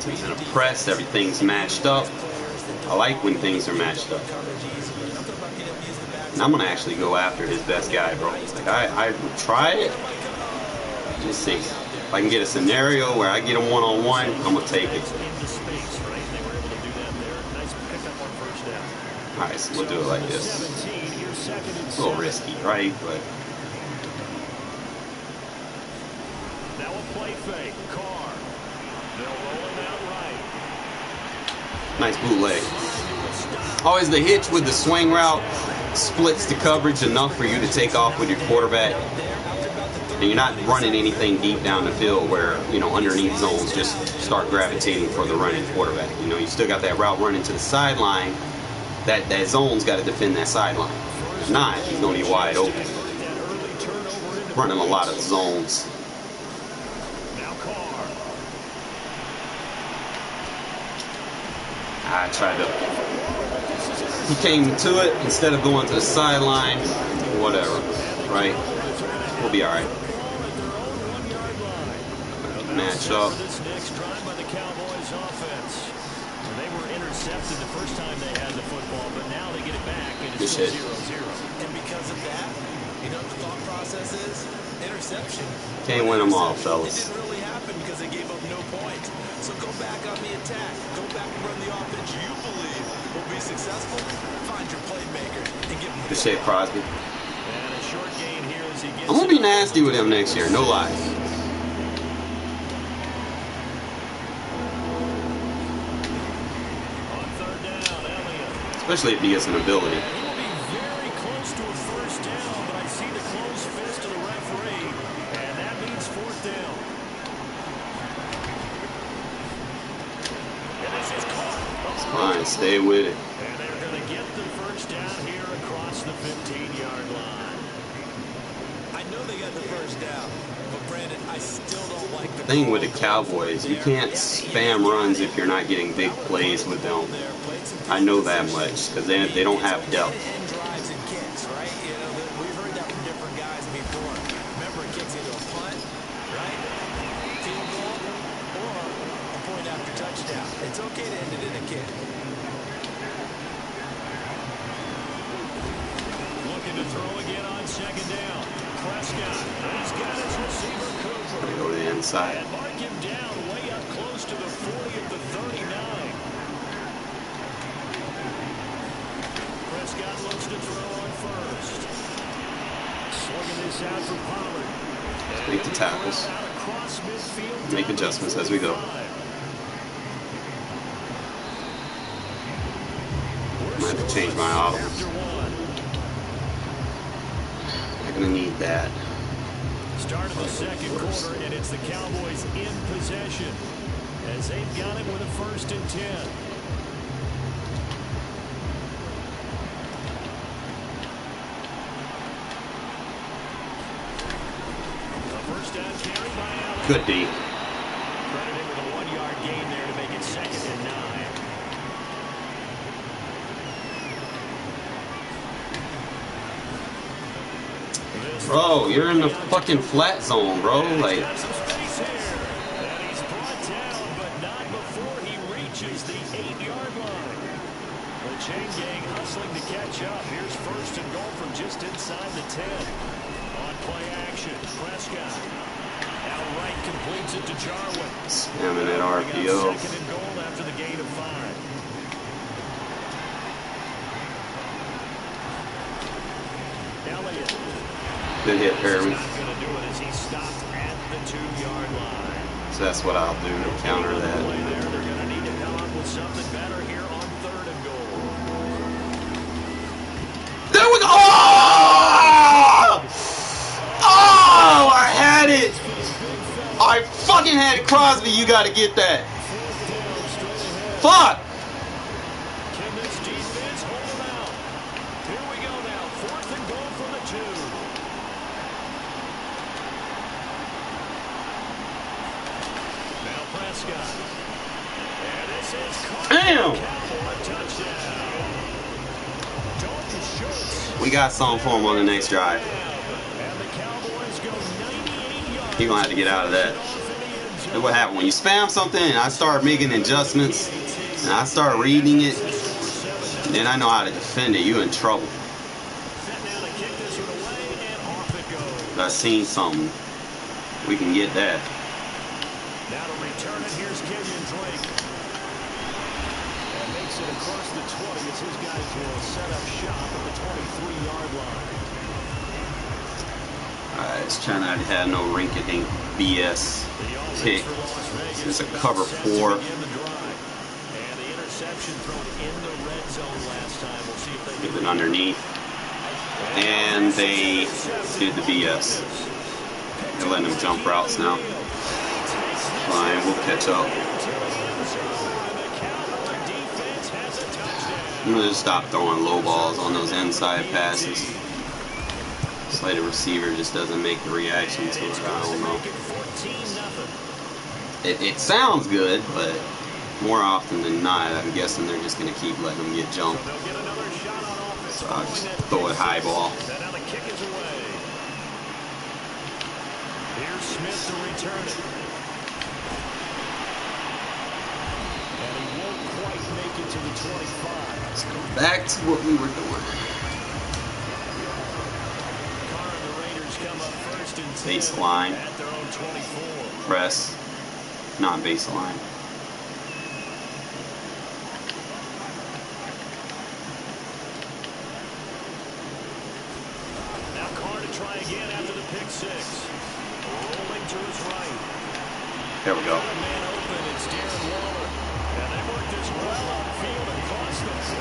He's in a press. Everything's matched up. I like when things are matched up. And I'm going to actually go after his best guy, bro. Like, I would try it. Just see. If I can get a scenario where I get him one-on-one, I'm going to take it. Alright, so we'll do it like this. A little risky, right? But now a play fake. Carr. They'll roll him out right. Nice bootleg. Always the hitch with the swing route splits the coverage enough for you to take off with your quarterback. And you're not running anything deep down the field where, you know, underneath zones just start gravitating for the running quarterback. You know, you still got that route running to the sideline. That zone's got to defend that sideline. If not, he's going to be wide open. Running a lot of zones. I tried to. He came to it instead of going to the sideline. Whatever, right? We'll be all right. Match up. They were intercepted the first time they had the football, but now they get it back, and it's 0-0. And because of that, you know what the thought process is? Interception. Can't win them all, fellas. It didn't really happen because they gave up no points. So go back on the attack. Go back and run the offense you believe will be successful. Find your playmaker and give them Good shit, Crosby. And a short gain here as he gets I'm going to be nasty with him next year, no lie. Especially if he gets an ability. He will be very close to a first down, but I see the closed fist of the referee, and that means 4th down. And this is caught. It's fine, stay with it. And they're going to get the first down here across the 15-yard line. I know they got the first down, but Brandon, I still don't like the thing with the Cowboys. You can't spam runs if you're not getting big plays with them. I know that much because they don't have depth. Drives and kicks, right? You know, we've heard that from different guys before. Remember, it kicks either a punt, right? Field goal, or a point after touchdown. It's okay to end it in a kick. Looking to throw again on 2nd down. Prescott. He's got his receiver Cooper. Gonna go to the inside. And mark him down way up close to the 40 of the 39. Prescott looks to throw on first. Swinging this out for Pollard. Make the tackles. Make adjustments as we go. Might have to change my audibles. I'm gonna need that. Start of the second quarter, and it's the Cowboys in possession as they've got him with a 1st and 10. Good D. Credited with a 1-yard gain there to make it 2nd and 9. Bro, you're in the fucking flat zone, bro. Like. And he's brought down, but not before he reaches the 8-yard line. The chain gang hustling to catch catch up. Here's first and goal from just inside the 10. On play action, Prescott. Outright completes it to Jarwin. Spamming that RPO. Second and goal after the gain of 5. Elliott. Good hit, Perry. Not going to do it as he stopped at the 2-yard line. So that's what I'll do to counter that. They're going to need to come up with something better here on 3rd and goal. There we go! Oh! Oh! I had it! I fucking had Crosby. You got to get that. Fuck! Can this defense hold him out? Here we go now. 4th and goal from the 2. Now Prescott. And this is caught. Damn! Cowboy touchdown. Dalton Schultz. We got something for him on the next drive. And the Cowboys go 98 yards. He's going to have to get out of that. That's what happened. When you spam something and I start making adjustments and I start reading it, then I know how to defend it. You're in trouble. I've seen something. We can get that. Now to return it, here's Kenyon Drake. And makes it across the 20 as his guys will set up shop at the 23-yard line. Alright, it's trying not to have no rink-a-dink BS pick. It's a cover 4. And the interception thrown in the red zone last time. We'll see if they Get it underneath. And they did the BS. They're letting them jump routes now. Fine, we'll catch up. I'm going to just stop throwing low balls on those inside passes. It's like the receiver just doesn't make the reaction to it. I don't know. It sounds good, but more often than not, I'm guessing they're just going to keep letting them get jumped. So I'll just throw it high ball. Now the kick is away. Here's Smith to return it. And he won't quite make it to the 25. Let's go back to what we were doing. Carr and the Raiders come up first and 10 Baseline. at their own 24. Press. Not baseline. Now Carr to try again after the pick 6. Rolling to his right. There we go. Man open, it's Darren Waller. And they worked this well upfield and crossed the 45.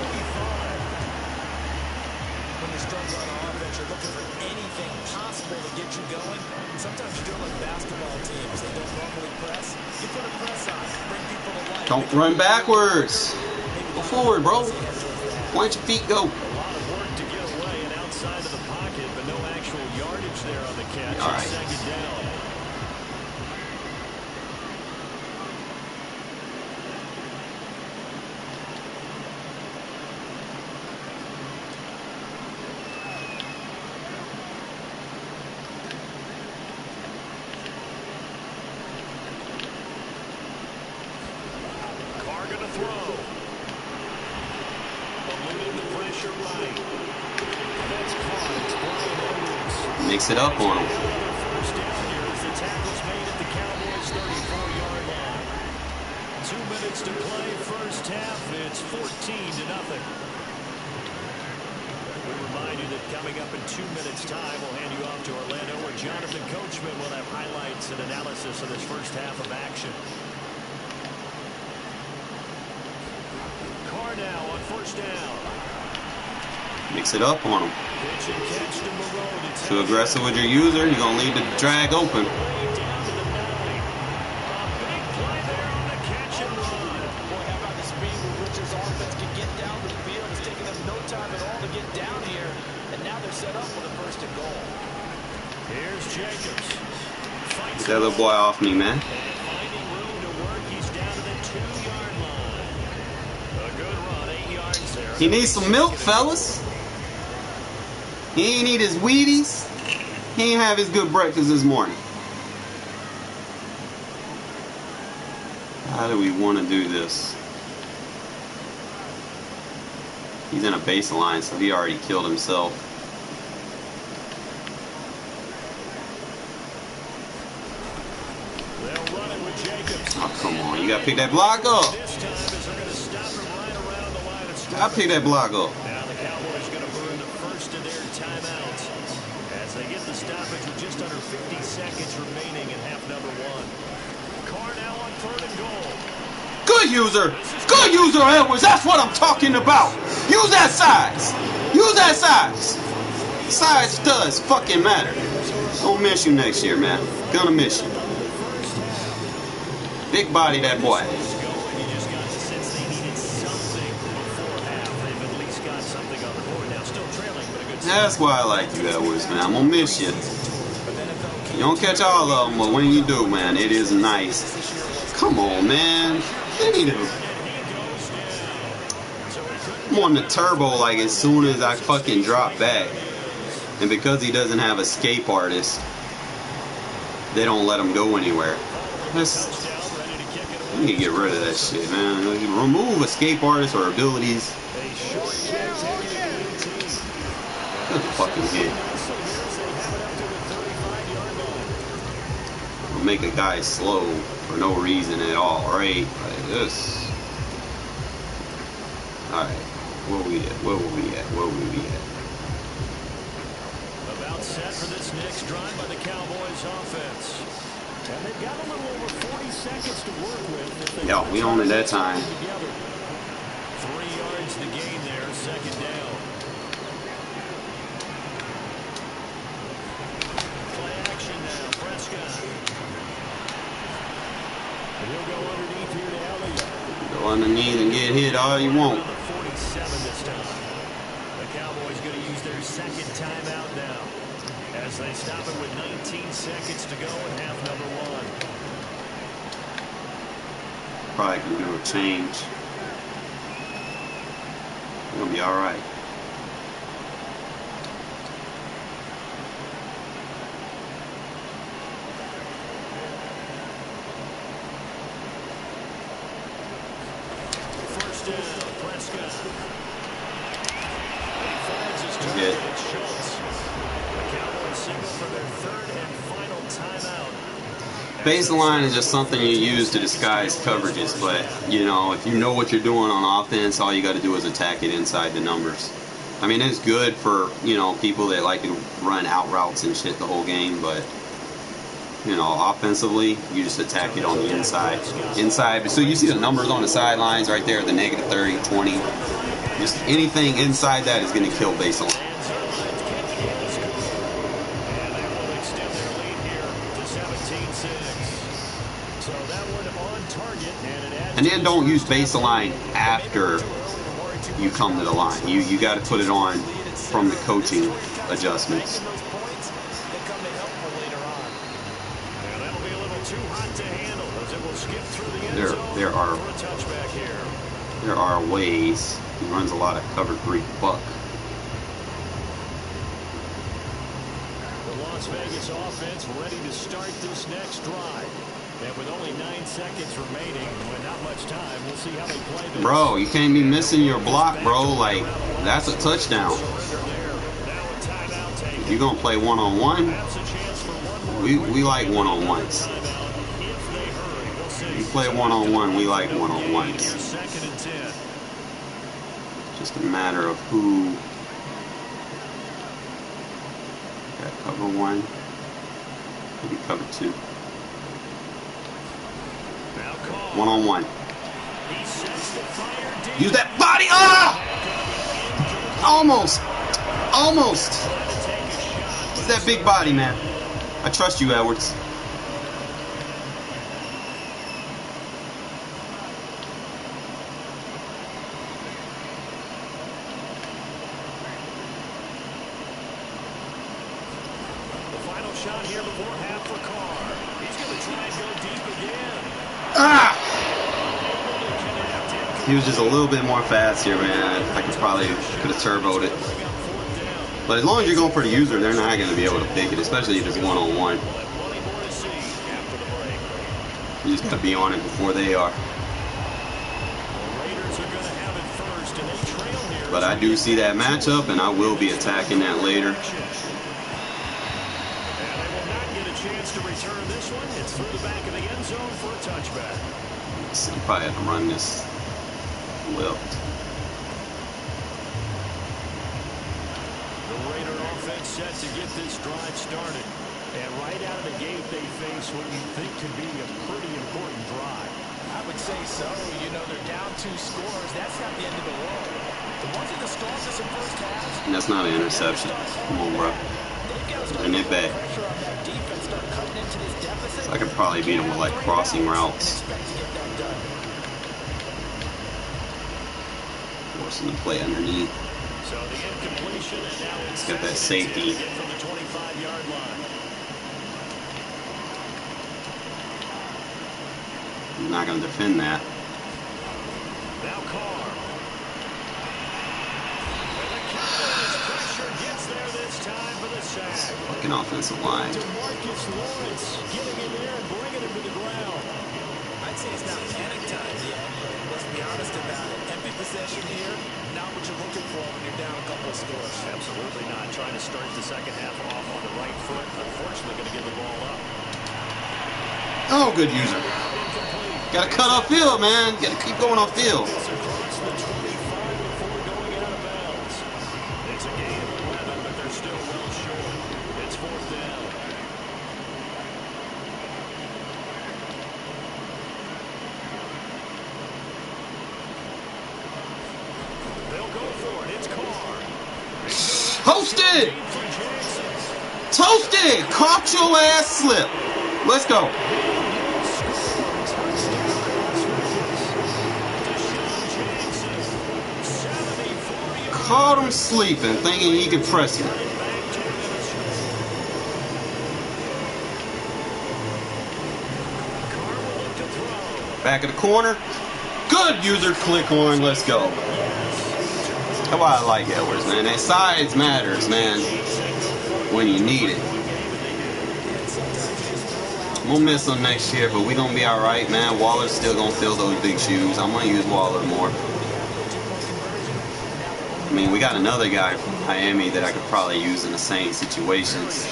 When you're struggling on offense, you're looking for anything possible to get you going. Sometimes you're doing like basketball teams. They don't normally press. You put a press on, bring people to life. Don't run backwards. Go forward, bro. Why don't your feet go? A lot of work to get away and outside of the pocket, but no actual yardage there on the catch. All right. Second down. Carr gonna throw. Eluding the pressure right. That's caught. It's Brian Edwards. Mix it up on him. First down here as the tackle's made at the Cowboys' 34-yard line. 2 minutes to play, first half. It's 14-0. We remind you that coming up in 2 minutes' time, we'll hand you off to Orlando, where Jonathan Coachman will have highlights and analysis of this first half of action. Carr now on first down. Mix it up on him. Pitch and catch to Marone. Too aggressive with your user, you're going to leave the drag open. Way down to the 9. A big play there on the catch and run. Boy, how about the speed with which this offense can get down to the field? It's taking them no time at all to get down here. And now they're set up with a first and goal. Here's Jacobs. Get that little boy off me, man. Finding room to work. He's down to the 2-yard line. A good run, 8 yards there. He needs some milk, fellas. He ain't eat his Wheaties. He ain't have his good breakfast this morning. How do we want to do this? He's in a baseline, so he already killed himself. Oh, come on. You got to pick that block up. I pick that block up. Now the Cowboys going to burn the first of their timeouts as they get the stoppage with just under 50 seconds remaining in half number one. Carr now on 3rd and goal. Good user. Good user, Edwards. That's what I'm talking about. Use that size. Use that size. Size does fucking matter. Don't miss you next year, man. Gonna miss you. Big body, that boy. That's why I like you, Edwards, man. I'm gonna miss you. You don't catch all of them, but when you do, man, it is nice. Come on, man. They need to. I'm on the turbo like as soon as I fucking drop back. And because he doesn't have escape artist, they don't let him go anywhere. You need to get rid of that shit, man. Remove escape artists or abilities. Good fucking hit. Make a guy slow for no reason at all, right? Like this. Alright. Where we at? Where were we at? Where were we at? About set for this next drive by the Cowboys offense. And they've got a little over 40 seconds to work with. Yo, we on it that time. 3 yards to gain there, 2nd down. Play action now, Prescott. And he'll go underneath here to Elliott. Go underneath and get hit all you want. 47 this time. The Cowboys going to use their 2nd timeout now, as they stop it with 19 seconds to go in half number one. Probably can do a change. We're gonna be all right. First down, Prescott. Good. Baseline is just something you use to disguise coverages, but you know, if you know what you're doing on offense, all you got to do is attack it inside the numbers. I mean, it's good for, you know, people that like to run out routes and shit the whole game, but you know, offensively, you just attack it on the inside. So you see the numbers on the sidelines right there, the negative 30, 20. Just anything inside that is going to kill baseline. And then don't use baseline after you come to the line. You got to put it on from the coaching adjustments. There are ways. He runs a lot of cover 3 buck. The Las Vegas offense ready to start this next drive. And with only 9 seconds remaining, with not much time, we'll see how they play this. Bro, you can't be missing your block, bro. Like, that's a touchdown. If you're going to play one-on-one, we like one-on-ones. You play one-on-one, we like one-on-ones. Just a matter of who. Got cover 1, maybe cover 2. One-on-one. Use that body. Ah! Almost. Use that big body, man. I trust you, Edwards. Shot here before half for Carr. He's going to try and go deep again. Ah! He was just a little bit more fast here, man. I could have turboed it. But as long as you're going for the user, they're not going to be able to pick it, especially if it's one-on-one. You just got to be on it before they are. The Raiders are going to have it first, and they trail here But I do see that matchup, and I will be attacking that later. And they will not get a chance to return this one. It's through the back of the end zone for a touchback. So I probably have to run this flipped. The Raider offense set to get this drive started. And right out of the gate, they face what you think could be a pretty important drive. I would say so. You know, they're down 2 scores. That's not the end of the world. The ones that the strongest in first half. And that's not an interception. Come on, bro. Run it back. I could probably beat them with like crossing routes. Forcing the play underneath. So the incompletion, and now Let's get that safety. from the 25-yard line. I'm not going to defend that. Now Carr. And the Cowboys pressure gets there this time for the sack. Fucking offensive line. DeMarcus Lawrence getting in there and bringing him to the ground. I'd say it's not panic time yet, but let's be honest about it. Every possession here, not what you're looking for when you're down a couple of scores. Absolutely not. Trying to start the second half off on the right foot. Unfortunately, going to give the ball up. Oh, good user. Got to cut off field, man. Got to keep going off field. It's across the 25 before going out of bounds. It's a gain of 11, but they're still well short. It's 4th down. They'll go for it. It's Carr. Toasted! Toasted! Caught your ass slip. Let's go. Caught him sleeping, thinking he could press him. Back of the corner. Good user click on. Let's go. That's why I like Edwards, man. That size matters, man, when you need it. We'll miss him next year, but we're going to be all right, man. Waller's still going to fill those big shoes. I'm going to use Waller more. I mean, we got another guy from Miami that I could probably use in the same situations.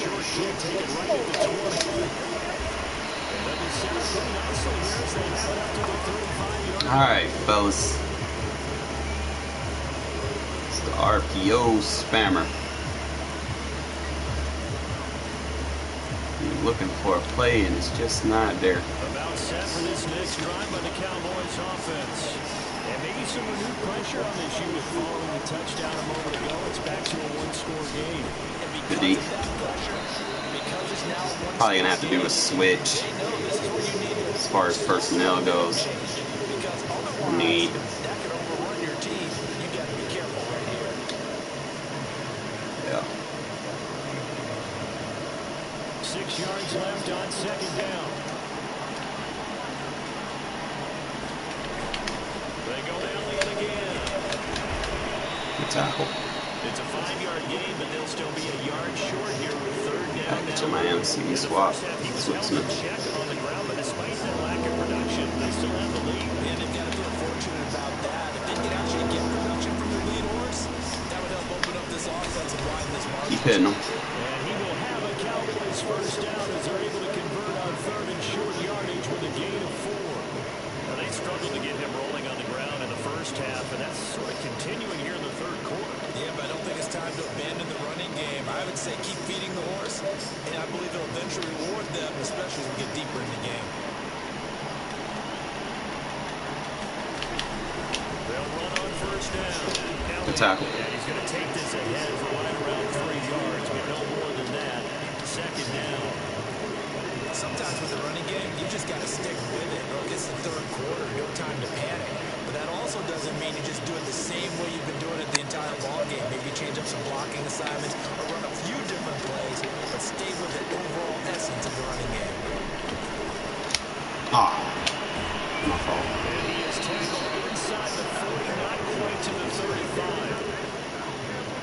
Alright, fellas. It's the RPO spammer. You're looking for a play and it's just not there. About set for this next drive by the Cowboys offense. And maybe some renewed pressure on this unit following the touchdown a moment ago. It's back to a 1-score game. Good D. Probably gonna have to do a switch as far as personnel goes. Need. Yeah. 6 yards left on 2nd down. They go Elliott again. Good tackle. It's a 5-yard gain, but they'll still be a yard short here with 3rd down. Back to my MC swap. Switchman. Check on the ground, but despite that lack of production, they still have the lead. And they've got to feel fortunate about that. If they can actually get production from the lead horse, that would help open up this offense and widen this margin. Keep hitting him. And he will have a Cowboys 1st down as they're able to convert on 3rd and short yardage with a gain of 4. Now, they struggled to get him rolling on the ground in the first half, and that's sort of continuing here in the 3rd quarter. Yeah, but I don't think it's time to abandon the running game. I would say keep feeding the horse, and I believe they'll eventually reward them, especially as we get deeper in the game. They'll run on 1st down. Good tackle. And he's going to take this ahead for right around 3 yards, but no more than that. 2nd down. Sometimes with the running game, you just got to stick with it. Look, it's the 3rd quarter, no time to panic. But that also doesn't mean you just do it the same way you've been doing it the entire ball game. Maybe change up some blocking assignments or run a few different plays, but stay with the overall essence of the running game. Ah, my fault. And he is tackled inside the 40, not quite to the 35.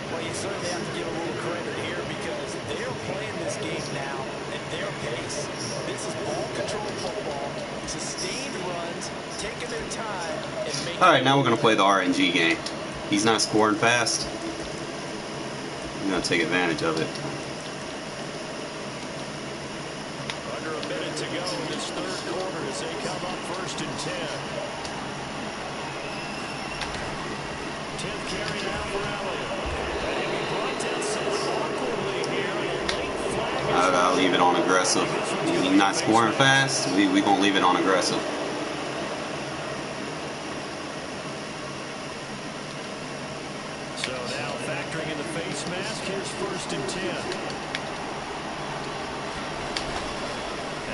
Well, you certainly have to give a little credit here because they're playing this game now at their pace. This is ball-controlled football, sustained runs, taking their time, and making... All right, now we're going to play the RNG game. he's not scoring fast, I'm going to take advantage of it. Under a minute to go in this third quarter as they come up 1st and 10. 10th carry now for Elliott. And he'll be brought down somewhat awkwardly here. A late flag. I gotta leave it on aggressive. He's not scoring fast. We gonna leave it on aggressive. So now factoring in the face mask, here's 1st and 10.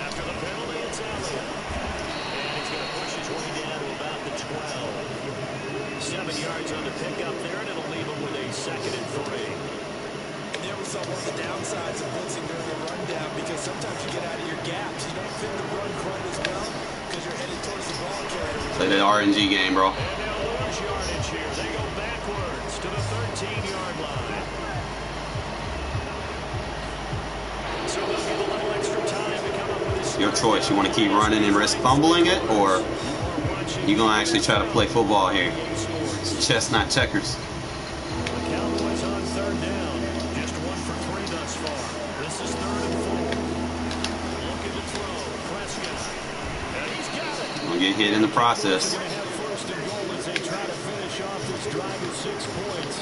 After the penalty, it's Elliott. And he's going to push his way down to about the 12. 7 yards on the pickup there, and it'll leave him with a 2nd and 3. And there we saw one of the downsides of blitzing during the rundown, because sometimes you get out of your gaps. You don't fit the run quite as well because you're headed towards the ball carrier. Play that RNG game, bro. And they'll lose yardage here. They go backwards to the 13-yard line. So they'll get a little extra time to come up with this. Your choice. You want to keep running and risk fumbling it, or you gonna actually try to play football here? It's chess, not checkers. The Cowboys on 3rd down. Just 1 for 3 thus far. This is 3rd and 4. Looking to throw. Prescott. And he's got it. Gonna get hit in the process. They're going to have 1st and goal as they try to finish off this drive with 6 points.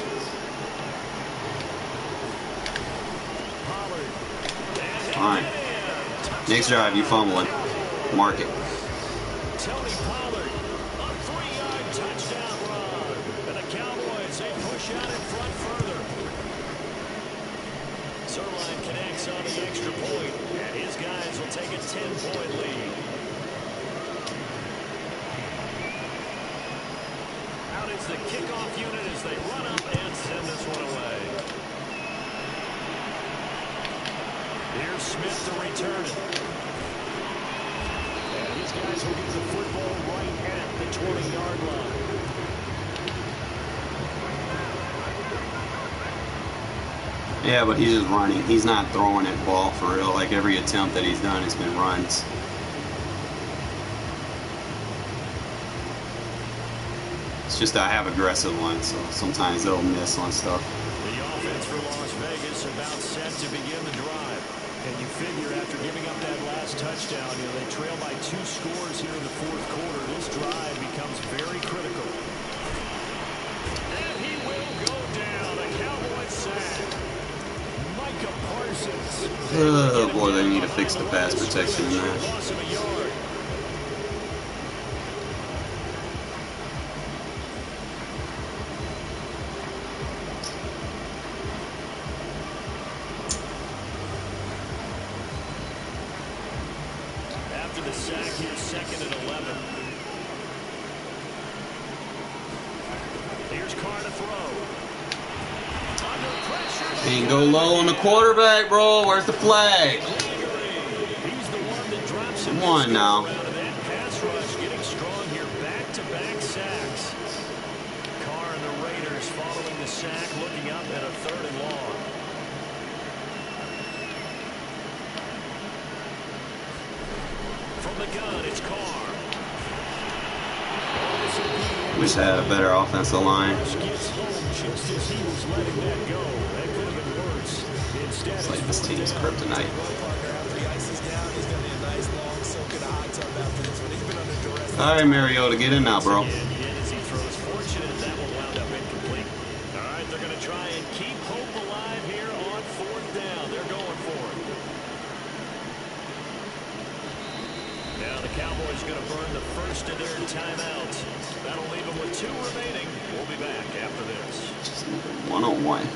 Pollard. Fine. Next drive, you fumbling. Mark it. Tony Pollard, a 3-yard touchdown run. And the Cowboys, they push out in front further. Zerline connects on the extra point, and his guys will take a 10-point lead. Out is the kickoff unit as they run up and send this one away. Here's Smith to return it. And these guys will get the football right at the 20-yard line. Yeah, but he's just running. He's not throwing that ball for real. Like every attempt that he's done has been runs. It's just I have aggressive ones, so sometimes they'll miss on stuff. The offense for Las Vegas about set to begin the drive. And you figure after giving up that last touchdown, they trail by 2 scores here in the 4th quarter. This drive becomes very critical. And he will go down. A Cowboy sack. Micah Parsons. Oh boy, they need to fix the pass protection in that. Loss of a yard. After the sack, here's 2nd and 11. Here's Carr to throw. Under pressure. Can't go low on the quarterback, bro. Where's the flag? He's the one that drops him. Come on now. That pass rush getting strong here. Back-to-back sacks. Carr and the Raiders following the sack, looking up at a 3rd and long. From the gun, it's Carr. Wish I had a better offensive line. Gets home just as he was letting that go. That could have been worse. Instead, It's like this team's kryptonite. Alright, Mariota, get in now, bro. as he throws, fortunate that will wound up incomplete. All right, they're going to try and keep hope alive here on 4th down. They're going for it. Now the Cowboys going to burn the first of their timeouts. That'll leave them with 2 remaining. We'll be back after this. Just 1-on-1.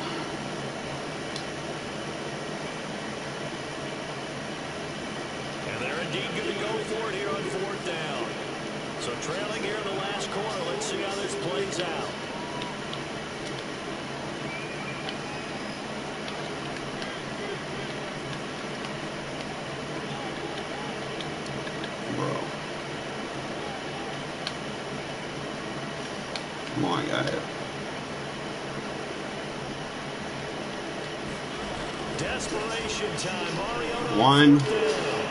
And they're indeed going to go for it here on 4th down. So trailing here in the last quarter. Let's see how this plays out. Bro. Come on, guys. Desperation time. Mariota.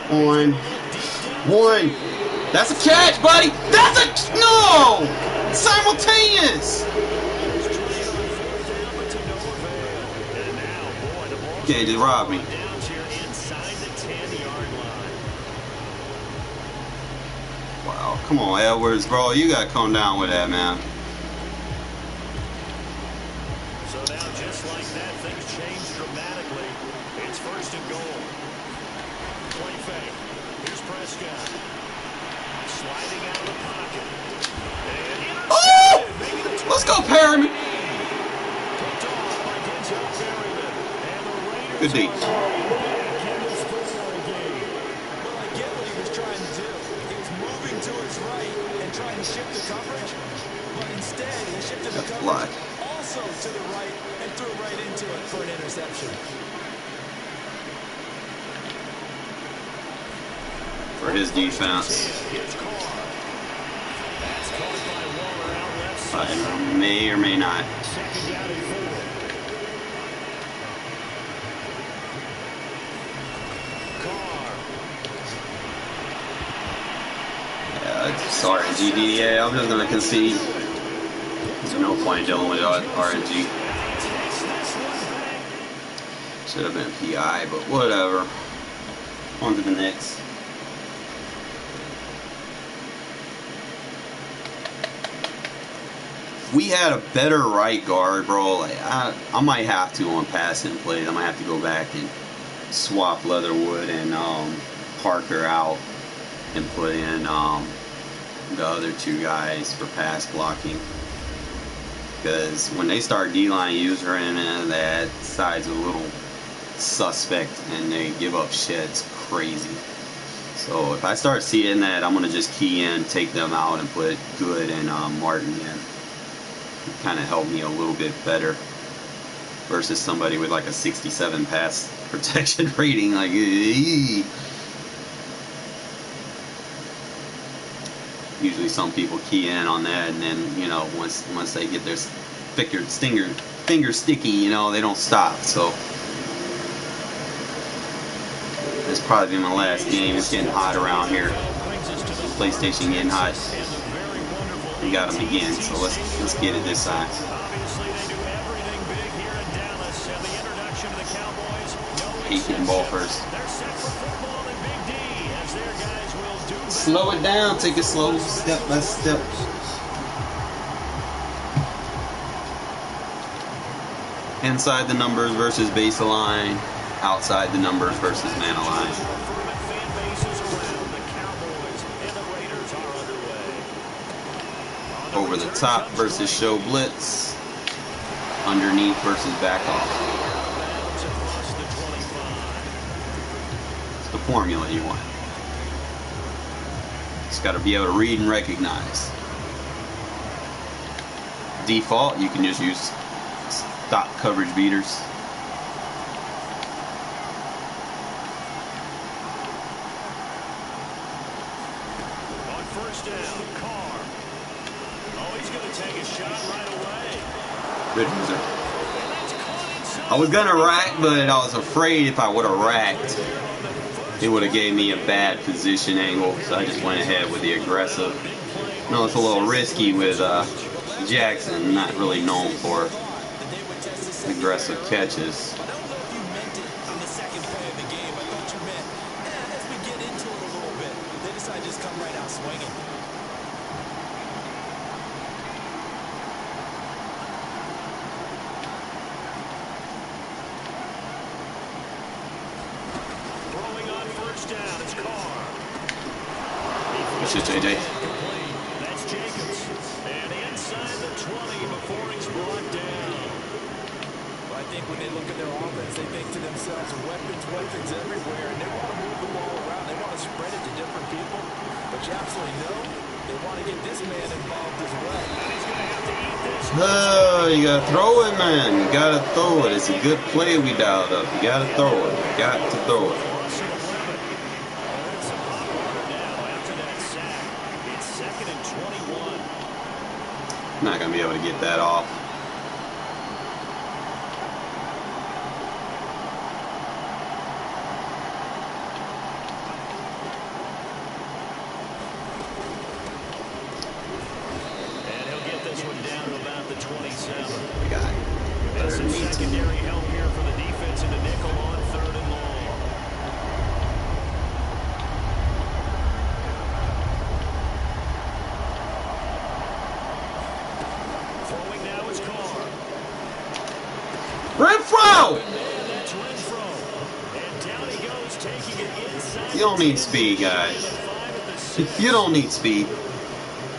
1-on-1. That's a catch, buddy. That's a no. Simultaneous. can't just rob me. Downs here inside the 10-yard line. Wow, come on, Edwards, bro. You got to come down with that, man. So now, just like that, things change dramatically. It's first and goal. Play fake. Here's Prescott. Sliding out of the pocket. And oh! Let's go, Perryman. Good D. Well, I get what he was trying to do. He was moving to his right and trying to shift the coverage, but instead he shifted the coverage also to the right and threw right into it for an interception. For his defense. I may or may not. Second down and 4. Sorry, GDA. I'm just gonna concede. There's no point dealing with RNG. Should have been PI, but whatever. On to the next. We had a better right guard, bro. Like, I might have to on passing plays. I might have to go back and swap Leatherwood and Parker out and put in the other two guys for pass blocking. Because when they start D-line using that side's a little suspect and they give up shit, it's crazy. So if I start seeing that, I'm gonna just key in, take them out, and put Good and Martin in. Kind of help me a little bit better versus somebody with like a 67 pass protection rating. Like, usually some people key in on that, and then, you know, once they get their finger sticky, you know, they don't stop. So this probably be my last game. It's getting hot around here. PlayStation getting hot. We got them again, so let's get it this time. Hate getting ball first. Slow it down, take it slow, step by step. Inside the numbers versus baseline, outside the numbers versus man align. Over the top versus show blitz. Underneath versus back off. It's the formula you want. Just got to be able to read and recognize. Default, you can just use stop coverage beaters. On first down, Carr. Oh, he's going to take a shot right away. Good user. I was going to rack, but I was afraid if I would have racked, it would have gave me a bad position angle, so I just went ahead with the aggressive. No, it's a little risky with Jackson, not really known for aggressive catches. I don't know if you meant it on the second play of the game. I thought you meant, as we get into it a little bit, they decide to just come right out swinging. Throwing on first down, it's Carr. It's just JJ. That's Jacobs. And inside the 20 before he's brought down. I think when they look at their offense, they think to themselves, weapons everywhere, and they want to move the ball around. They want to spread it to different people. But you absolutely know they want to get this man involved as well. He's going to have to eat this. Oh, you got to throw it, man. You got to throw it. It's a good play we dialed up. You got to throw it. You got to throw it. It's second and 21. Not going to be able to get that off. Down to about the 27. We got That's some secondary help here for the defense in the nickel You don't need speed, guys. You don't need speed.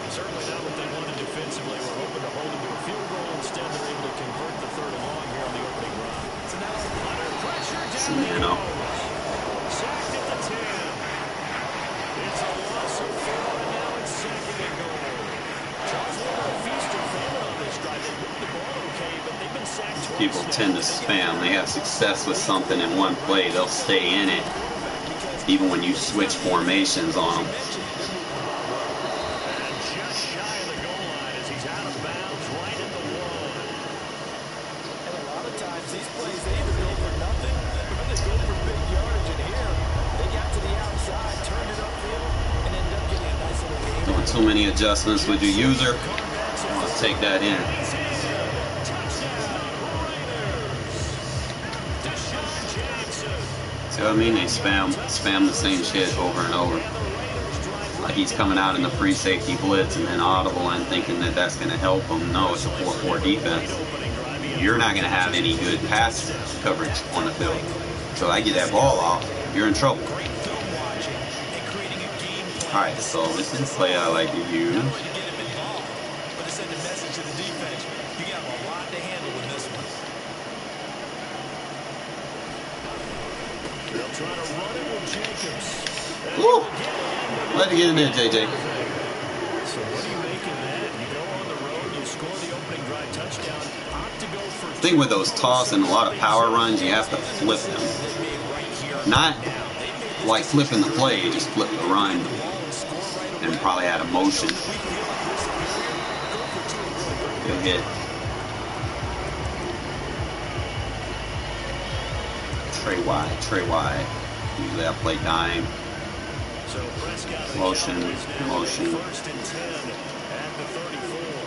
Certainly not what they wanted defensively. We're hoping to hold them to a field goal. Instead, they're able to convert the third and long here on the opening run. So now under pressure down the goes. Sacked at the 10. It's a loss of 4, and now it's second and goal. Charles were a feast or famine on this drive. They moved the ball okay, but they've been sacked twice. People tend to spam. They have success with something in one play. They'll stay in it, even when you switch formations on them. Too many adjustments with your user. I'll take that in. See what I mean? They spam the same shit over and over. Like he's coming out in the free safety blitz and then audible and thinking that that's going to help him. No, it's a 4-4 defense. You're not going to have any good pass coverage on the field. So I get that ball off, you're in trouble. Alright, so this is the play I like to use. Woo! Let it get in there, JJ. So what do you make of that? You go on the road, you score the opening drive touchdown, opt to go for The thing with those toss and a lot of power runs, you have to flip them. Not like flipping the play, you just flip the run. And probably add a motion. Good hit. Trey wide. Usually I play dime. Motion.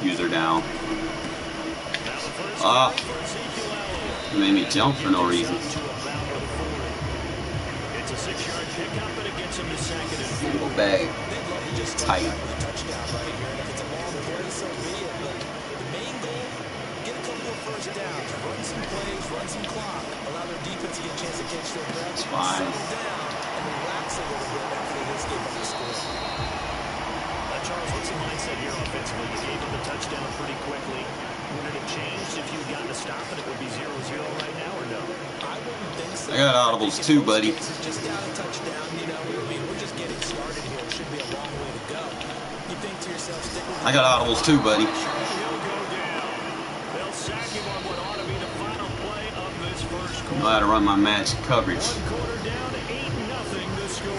User down. Made me jump for no reason. It's a 6-yard pickup, but it gets him to second and 4. Go back. Tight. Touchdown right here. If it's a long play, so be it. But the main goal, get a couple of first downs, run some plays, run some clock, allow their defense to get a chance to catch their breath, settle down, and relax a little bit after this game on the score. Charles, what's the mindset here offensively? You gave them the touchdown pretty quickly. Would it have changed if you got to stop it? It would be 0-0 right now, or no? I wouldn't think so. I got audibles too, buddy. Just down a touchdown, you know. We're just getting started here. It should be a long way to go. You think to yourself, stick with I got audibles too, buddy. He'll go down. They'll sack him on what ought to be the final play of this first quarter. I know how to run my match coverage. 1 quarter down, 8-0 to score.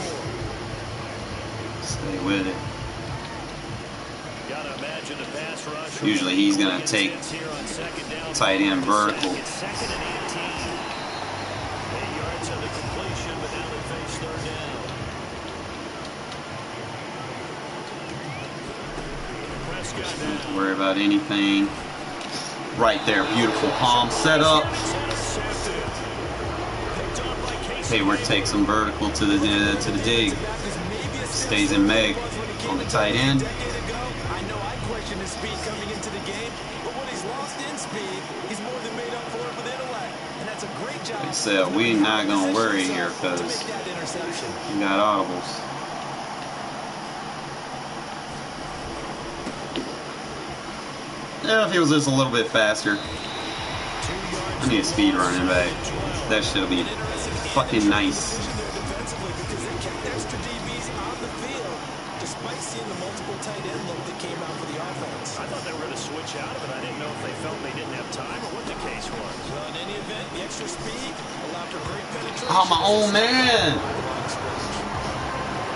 Stay with it. Gotta imagine the pass rush. Usually he's gonna take tight end vertical. It's second and 18. 8 yards on the completion, but now they face third down. Don't have to worry about anything. Right there, beautiful palm set up. Hayward takes him vertical to the dig. Stays in Meg on the tight end. His speed coming into the game, but what he's lost in speed, he's more than made up for it with intellect, and that's a great job. Like I said, we're not gonna worry here because we got audibles. Yeah, if he was just a little bit faster. I need a speed running back. That should be fucking nice. I thought they were going to switch out of it. I didn't know if they felt they didn't have time or what the case was. Well, in any event, the extra speed allowed for great penetration. Oh, my own man. By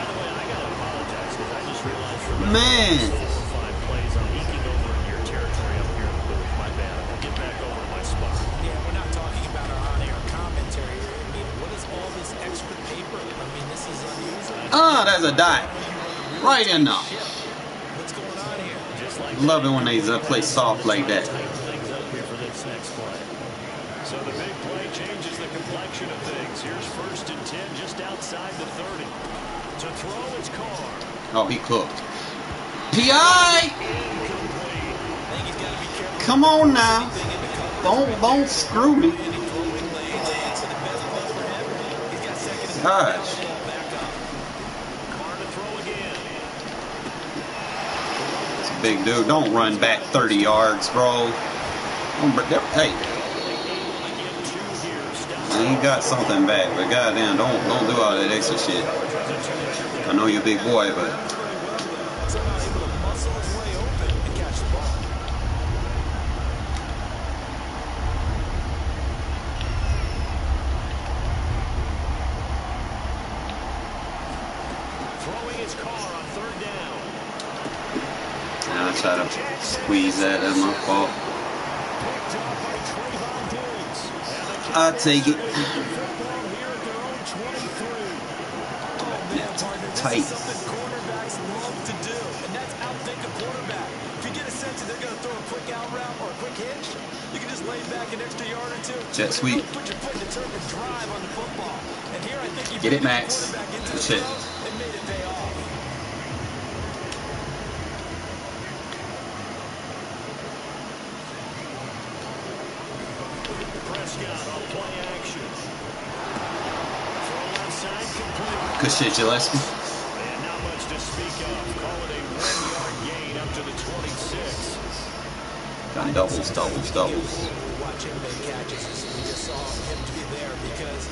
the way, I got to apologize because I just realized from Man. 4 or 5 plays I'm eking over in your territory up here in the booth. My bad. I'll get back over to my spot. Yeah, we're not talking about our on-air commentary here. I mean, what is all this extra paper? I mean, this is unusual. That's a dot. Right in there. What's going on here? Love it when they play soft like that. Things up here for this next play. So the big play changes the complexion of things. Here's 1st and 10 just outside the 30. To throw is Carr. Oh, he cooked. P.I. Come on now. Don't screw me. Gosh. big dude. Don't run back 30 yards, bro. Hey, you got something back, but goddamn, don't do all that extra shit. I know you're a big boy, but Somehow able to muscle his way open and catch the ball. Throwing his car on third down. I try to squeeze that. That's my fault. I take it. Yeah, tight. This is something quarterbacks love to do, and that's outthink a quarterback. If you get a sense that they're going to throw a quick out route or a quick hitch, you can just lay back an extra yard or two. Jet sweep. Put your foot in the turf and drive on the football. And here I think you Get it, Max. Good shit. They made it pay off. Prescott on play action. Throw left side complete. Good shit, Gillespie. And not much to speak of. Call it a 1-yard gain up to the 26. Got doubles. Watch him make catches. We just saw him to be there because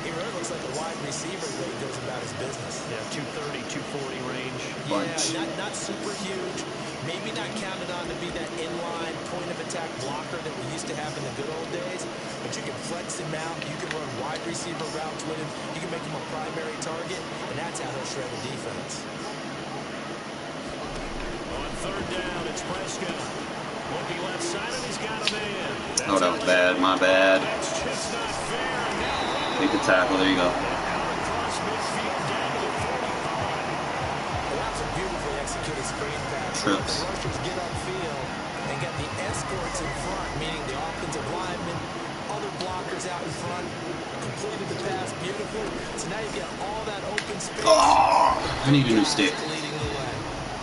he really looks like a wide receiver when he goes about his business. Yeah, 230, 240 range. Bunch. Yeah, not super huge. Maybe not counted on to be that inline point of attack blocker that we used to have in the good old days. But you can flex him out. You can run wide receiver routes with him. You can make him a primary target, and that's how he'll shred the defense. On third down, it's Prescott. Looking left side, and he's got a man. Oh, that was bad. My bad. That's just not fair. Now Make the tackle. There you go. out across midfield down to the 45. Well, that's a beautifully executed screen pass. Trips. The rushers get upfield and get the escorts in front, meaning the offensive linemen, other blockers out in front, completed the pass beautifully. So now you get all that open space. Oh, I need a new stick. Leading the way.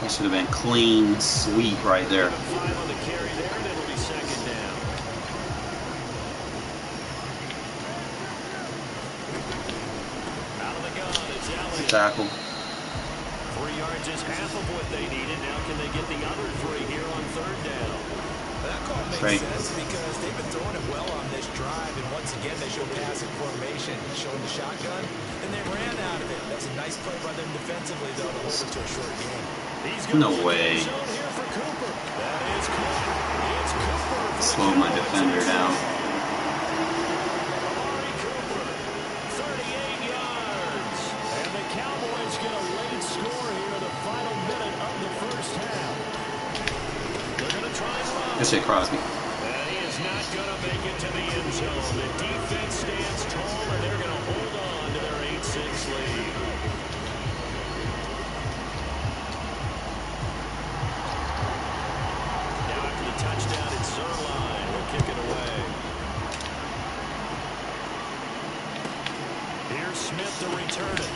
That should have been clean sweep right there. 5 on the carry there, and it'll be second down. Out of the gun, it's Elliott. Tackle. 3 yards is half of what they needed. Now can they get the other 3 here on third down? That call makes Great. sense because they've been throwing it well on this drive, and once again they show passing formation, showing the shotgun, and they ran out of it. That's a nice play by them defensively, though, to hold it to a short game. He's gonna No look way. in the zone here for Cooper. That is caught. It's Cooper. for Slow the my Cowboys. defender down. Amari Cooper, 38 yards. And the Cowboys get a late score here in the final minute of the first half. They're going to try and run. Good shit, Crosby. And he is not going to make it to the end zone. The defense stands tall, and they're going to hold on to their 8-6 lead. Now after the touchdown, it's Zerline. He'll kick it away. Here's Smith to return it.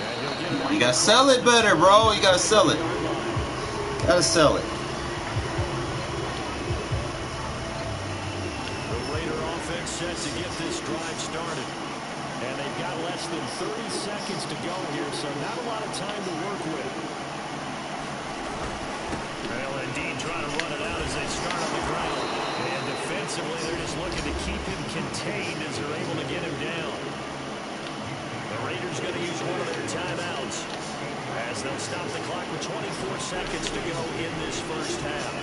And he'll get it. You gotta sell it better, bro. You gotta sell it. Gotta sell it. The Raider offense set to get this drive started. And they've got less than 30 seconds to go here, so not a lot of time to work with. Well, indeed, trying to run it out as they start on the ground. And defensively, they're just looking to keep him contained as they're able to get him down. The Raiders going to use one of their timeouts as they'll stop the clock with 24 seconds to go in this first half.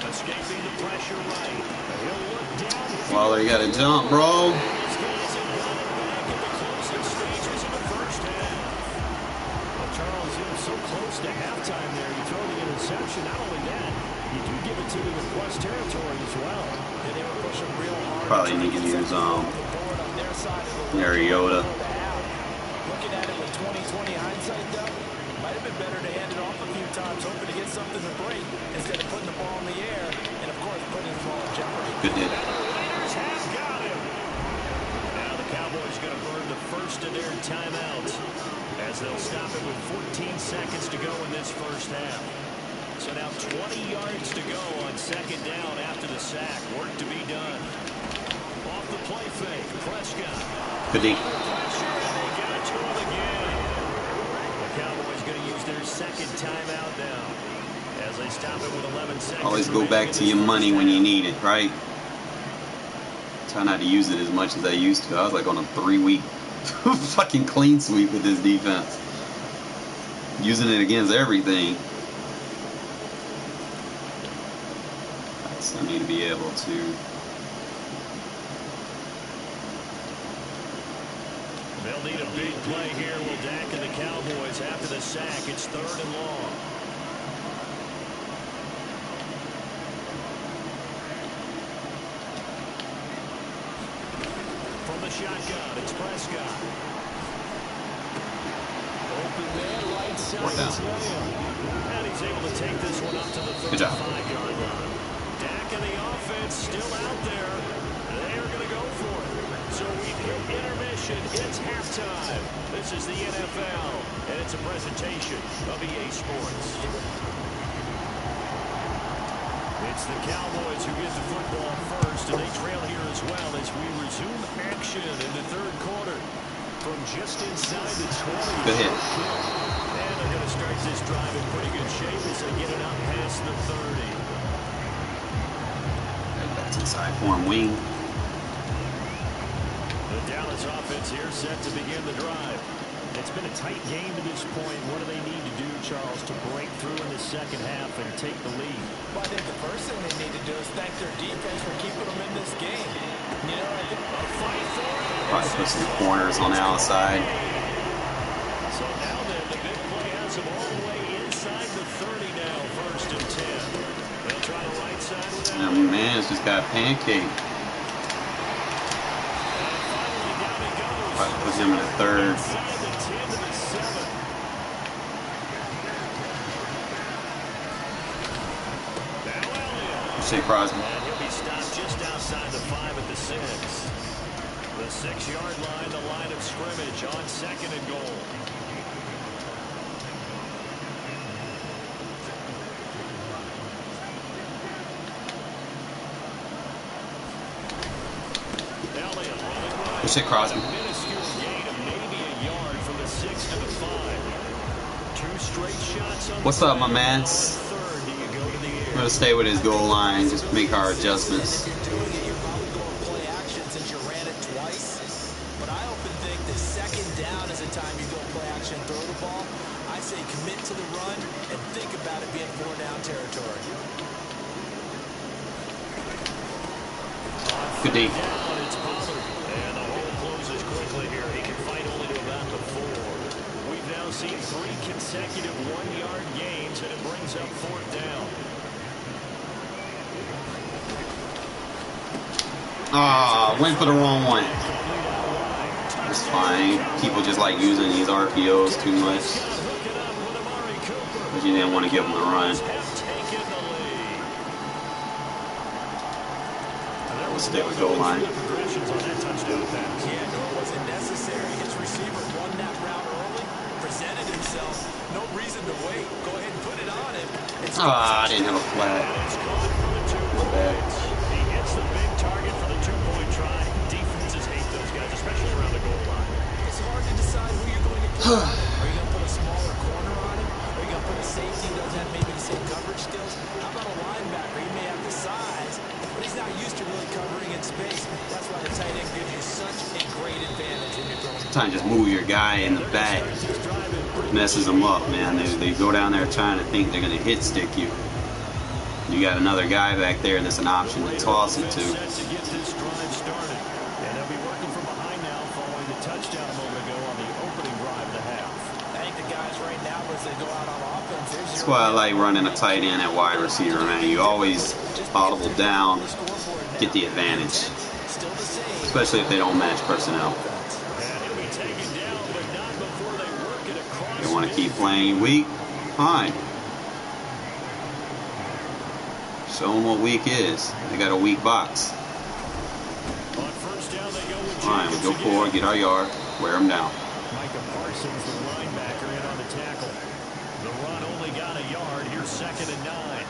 Escaping the pressure right. He'll look down. Waller, you gotta jump, bro. These guys have got it back in the closing stages of the first half. Well, Charles, you were so close to halftime there. You throw the interception. Not only that, you do give it to them in plus territory as well. And they were pushing real hard. Probably need to use Mariota. Looking at it with 20/20 hindsight, though, might have been better to hand it off a few times, hoping to get something to break instead of putting the ball in the air and, of course, putting the ball in jeopardy. Good hit. And the Raiders have got him. Now the Cowboys going to burn the first of their timeouts as they'll stop it with 14 seconds to go in this first half. So now 20 yards to go on second down after the sack. Work to be done. Off the play fake, Prescott. Good D. Pressure, and they got to him again. The Cowboys going to use their second timeout now as they start stop it with 11 seconds. Always go back to your money when you need it, right? Try not to use it as much as I used to. I was like on a 3-week fucking clean sweep with this defense. Using it against everything. I still need to be able to. They'll need a big play here. Will Dak and the Cowboys after the sack. It's 3rd and long. From the shotgun, it's Prescott. Open man, right side. And he's able to take this one up to the 35-yard line. Dak and the offense still out there. They are going to go for it. So we've hit intermission. It's halftime. This is the NFL, and it's a presentation of EA Sports. It's the Cowboys who get the football first, and they trail here as well as we resume action in the 3rd quarter. From just inside the 20. Good hit. And they're going to start this drive in pretty good shape as they get it up past the 30. That's inside form wing. The Dallas offense here set to begin the drive. It's been a tight game to this point. What do they need to do, Charles, to break through in the second half and take the lead? Well, I think the first thing they need to do is thank their defense for keeping them in this game. You know, I think a fight for it. Probably put some corners on the outside. So now then, the big play has them all the way inside the 30 now, 1st and 10. They'll try the right side with that. And man, it's just got pancake. Probably put him in the 3rd. Shea Crosby. And he'll be stopped just outside the 5 at the 6. The 6-yard line, the line of scrimmage on 2nd and goal. Shea Crosby. A minuscule gain of maybe a yard from the 6 to the 5. 2 straight shots on What's up, my man? I'm going to stay with his goal line, just make our adjustments. You're doing it, you're probably going play action since you ran it twice. But I often think the 2nd down is the time you go play action and throw the ball. I say commit to the run and think about it being 4-down territory. Good D. It's Pollard. And the hole closes quickly here. He can fight only to about the 4. We've now seen 3 consecutive 1-yard gains, and it brings up 4th down. Went for the wrong one. That's fine. People just like using these RPOs too much. But you didn't want to give them the run. We'll stay with goal line. Yeah, nor was it necessary. His receiver won that route early, presented himself. No reason to wait. Go ahead and put it on him. I didn't have a flag. My bad. He hits the big target for the 2-point try. Defenses hate those guys, especially around the goal line. It's hard to decide who you're going to put on. Are you going to put a smaller corner on him? Are you going to put a safety who doesn't have maybe the same coverage skills? How about a linebacker? He may have the size, but he's not used to really covering in space. That's why the tight end gives you such a great advantage when you're throwing. Sometimes just move your guy in the back. Messes them up, man. They go down there trying to think they're going to hit stick you. You got another guy back there that's an option to toss it to. That's why I like running a tight end at wide receiver, man. You always audible down, get the advantage. Especially if they don't match personnel. You want to keep playing weak? Fine. Show them what weak is. They got a weak box. Fine, we go forward, get our yard, wear them down. Micah Parsons, the linebacker, in on the tackle. The run only got a yard. Here's 2nd and 9.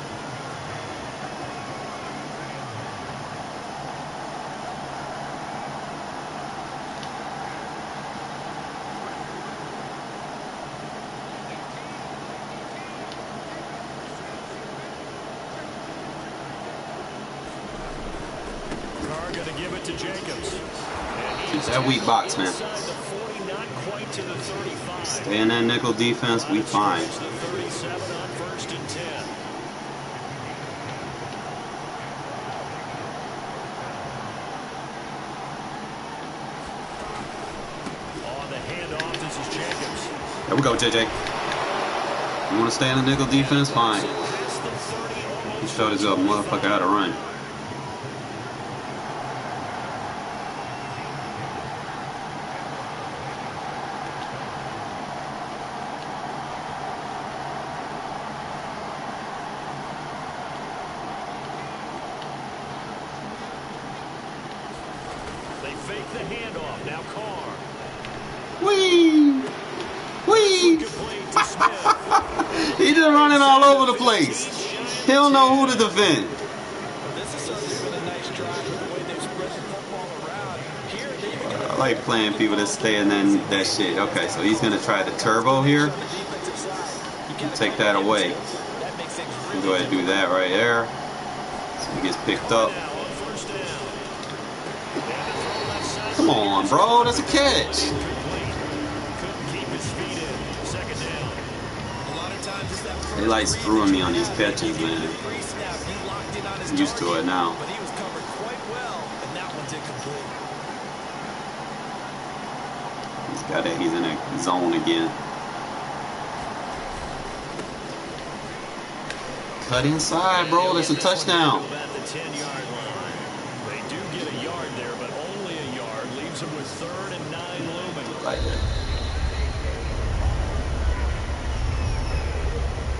to Jacobs. It's that weak box, man. Inside the 40, not quite to the 35. Stay in that nickel defense, we fine. The 37 on 1st and 10. On the handoff, this is Jacobs. There we go, JJ. You want to stay in the nickel defense? Fine. You showed us up, motherfucker, how to run. They fake the handoff. Now Carr. Whee! Whee! Complete to Smith. He just running all over the place. He don't know who to defend. This is certainly been a nice drive with the way they've spread the football around. Here, they even got I like playing people that stay in that shit. Okay, so he's gonna try the turbo here. on the defensive side. You gotta Take that away. That makes things We'll really go ahead and do that right there. So he gets picked up. Now on 1st down. And the throw left side. Come on, bro, that's a catch. Complete. Couldn't keep his feet in. 2nd down. A lot of times it's that They like screwing me on these catches, man. I'm used to it now. But he was covered quite well, and that one's incomplete. He's in a zone again. Cut inside, bro. That's a touchdown. At the 10-yard line. They do get a yard there, but only a yard. Leaves them with 3rd and 9 looming. Like that.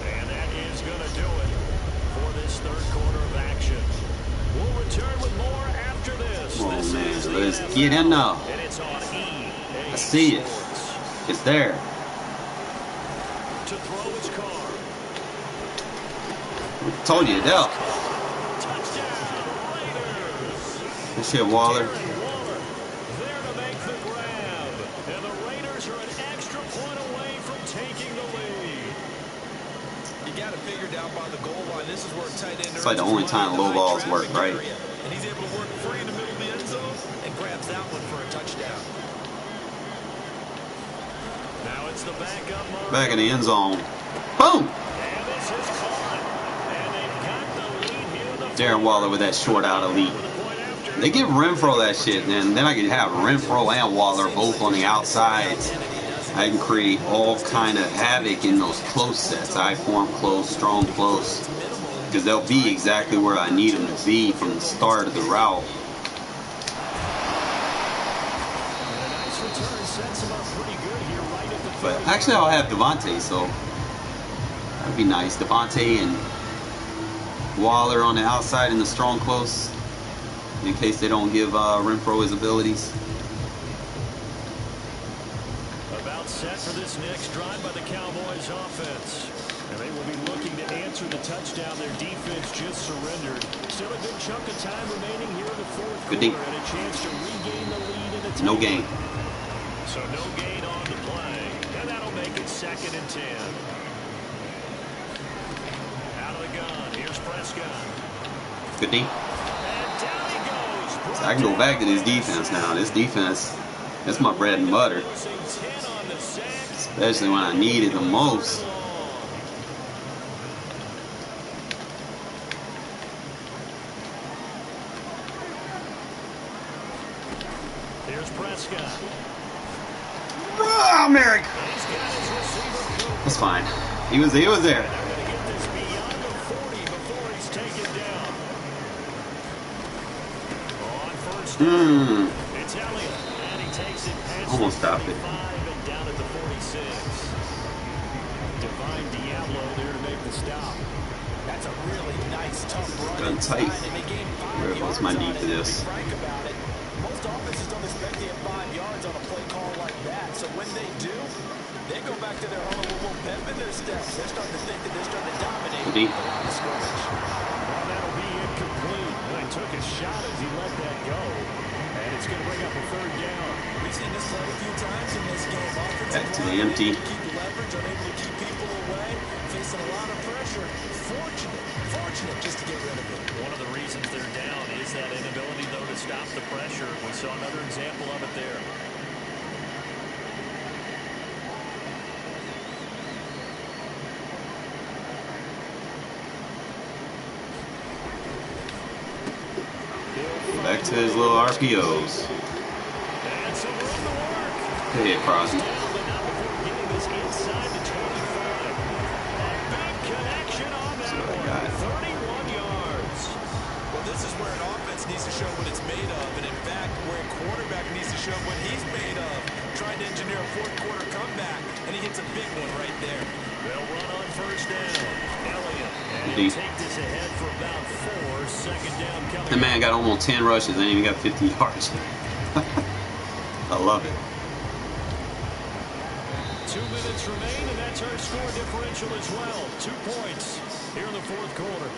And that is going to do it for this 3rd quarter of action. We'll return with more after this. Come on, This man. is the Let's NFL, get in now. and it's on EA I see it. Sports. It's there. To throw its car. Told you, Dell. Touchdown, Raiders. Good shit, Waller. Darren Waller there to make the grab. And the Raiders are an extra point away from taking the lead. You got to figure down by the goal line. This is where tight end. It's like the only time low balls work, right? And he's able to work free in the middle of the end zone and grabs that one for a touchdown. Now it's the backup Murray. Back in the end zone. Boom! And this is caught. And they've got the lead here in the Darren Waller with that short out elite. with a point after. They give Renfro that shit, and then I can have Renfro and Waller both on the outsides. I can create all kind of havoc in those close sets. I form close, strong close. Because they'll be exactly where I need them to be from the start of the route. And a nice return sets him up pretty good here right at the But 30. actually, I'll have Devontae, so that'd be nice. Devontae and Waller on the outside in the strong close, in case they don't give Renfro his abilities. About set for this next drive by the Cowboys offense. And they will be looking to answer the touchdown their defense just surrendered. Still a good chunk of time remaining here in the 4th Good quarter deep. and a chance to regain the lead in the No gain. So no gain on the play. And that'll make it 2nd and 10. Out of the gun. Here's Prescott. Good D. And down he goes. So I can go back to this defense now. This defense, that's my bread and butter. Losing 10 on the sack. Especially when I need it the most. Here's Prescott. Ah, Merrick. He's got his receiver covered. That's fine. He was there. They're going to get this beyond the 40 before he's taken down. On 1st down, it's Elliott, and he takes it past Almost the stopped it. 45 and down at the 46. Divine Diablo there to make the stop. That's a really nice, tough run. Done inside, tight. and they gained 5 Where yards was my on need it. for this? To be frank about it, most offenses don't expect to get 5 yards on a play call like that. So when they do, they go back to their huddle with a little pep in their steps. They're starting to think that they're starting to dominate Good D. the line of scrimmage. Well, that'll be incomplete. They took a shot as he let that go. And it's going to bring up a 3rd down. We've seen this play a few times in this game. Offensive Back to the line empty. unable to keep leverage, unable to keep people away. facing a lot of pressure. Fortunate just to get rid of it. One of the reasons they're down is that inability, though, to stop the pressure. We saw another example of it there. Back to his little RPOs. And some room to work. Hey, Crosby. Down, but not before getting this inside the 25. A big connection on that one. 31 yards. Well, this is where an offense needs to show what it's made of, and in fact, where a quarterback needs to show what he's made of. Trying to engineer a fourth quarter comeback, and he hits a big one right there. They'll run on first down. Elliott. And he'll take this ahead for about 4. Second down coming. That man got almost 10 rushes and even got 50 yards. I love it. 2 minutes remain, and that's our score differential as well. 2 points here in the fourth quarter.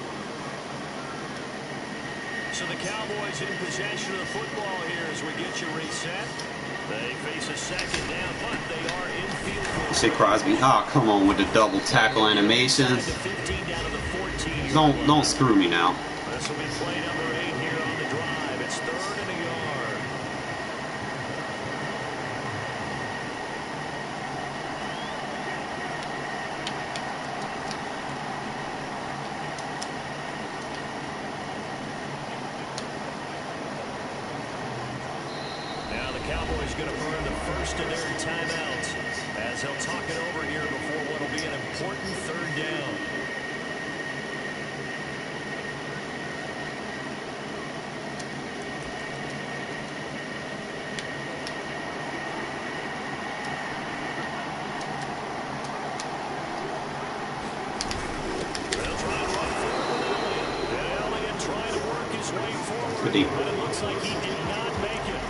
So the Cowboys in possession of the football here as we get you reset. They face a second down, but they are in field goal. Say Crosby, oh come on with the double tackle animations. Don't screw me now. This will be play number 8 here on the drive. It's 3rd and a yard. Now the Cowboys going to burn the first of their timeouts as he'll talk it over here before what will be an important 3rd down. Pretty. But it looks like he did not make it.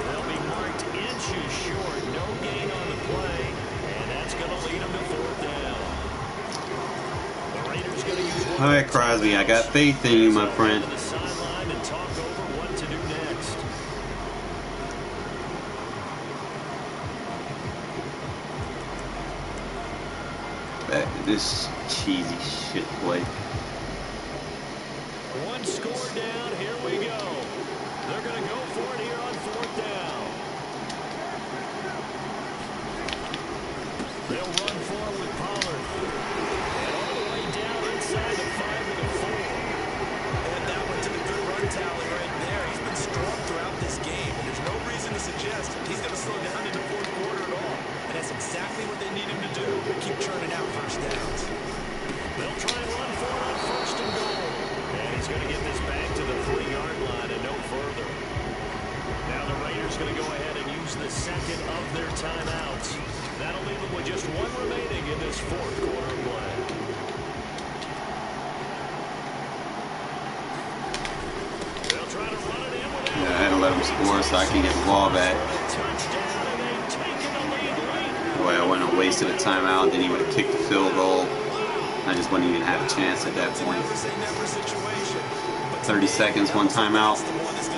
They'll be marked inches short. No gain on the play. And that's going to lead him to 4th down. The Raiders going to use one. All right, Crosby, I got faith in you, my friend. To the sideline and talk over what to do next. Back to this cheesy shit play. One score down. Here we go. They're going to go for it here on 4th down. They'll run for it with Pollard. And all the way down inside the 5 to the 4. And that one to the good run tally right there. He's been strong throughout this game, and there's no reason to suggest he's going to slow down in the fourth quarter at all. And that's exactly what they need him to do. Keep churning out first downs. They'll try and run for it on 1st and goal. And he's going to get this back to the 3-yard line and no further. Now the Raiders going to go ahead and use the second of their timeouts. That'll leave them with just 1 remaining in this fourth quarter of play. They'll try to run it in with Yeah, I had to let him score so I can get the ball back. touchdown, and they've taken the lead late. Boy, I wouldn't have wasted a timeout. Then he would have kicked the field goal. I just wouldn't even have a chance at that point. 30 seconds, 1 timeout. A score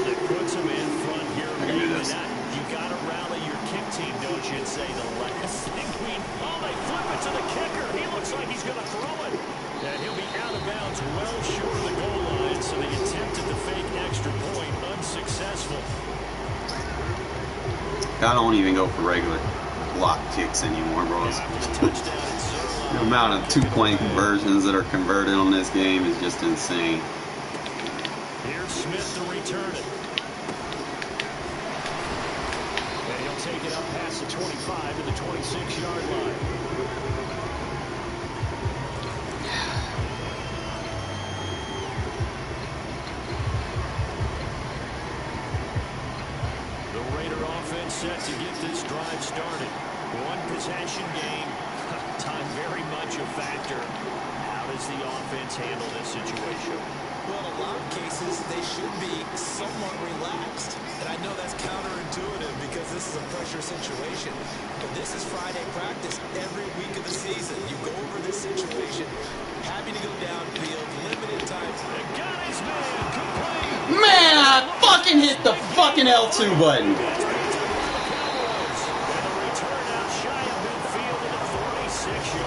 that puts them in front here. I can do this. You got to rally your kick team, don't you, and say the last thing we... Oh, they flip it to the kicker. He looks like he's going to throw it. And he'll be out of bounds well short of the goal line, so they attempted the fake extra point, unsuccessful. I don't even go for regular block kicks anymore, bros. The amount of 2-point conversions that are converted on this game is just insane. Here's Smith to return it. And he'll take it up past the 25 to the 26-yard line. The Raider offense set to get this drive started. 1 possession game. Time very much a factor. How does the offense handle this situation? Well, in a lot of cases, they should be somewhat relaxed. And I know that's counterintuitive because this is a pressure situation. But this is Friday practice every week of the season. You go over this situation, having to go downfield, limited time. They got his man complete. Man, I fucking hit the fucking L2 button. And a return out shy of midfield at the 46-yard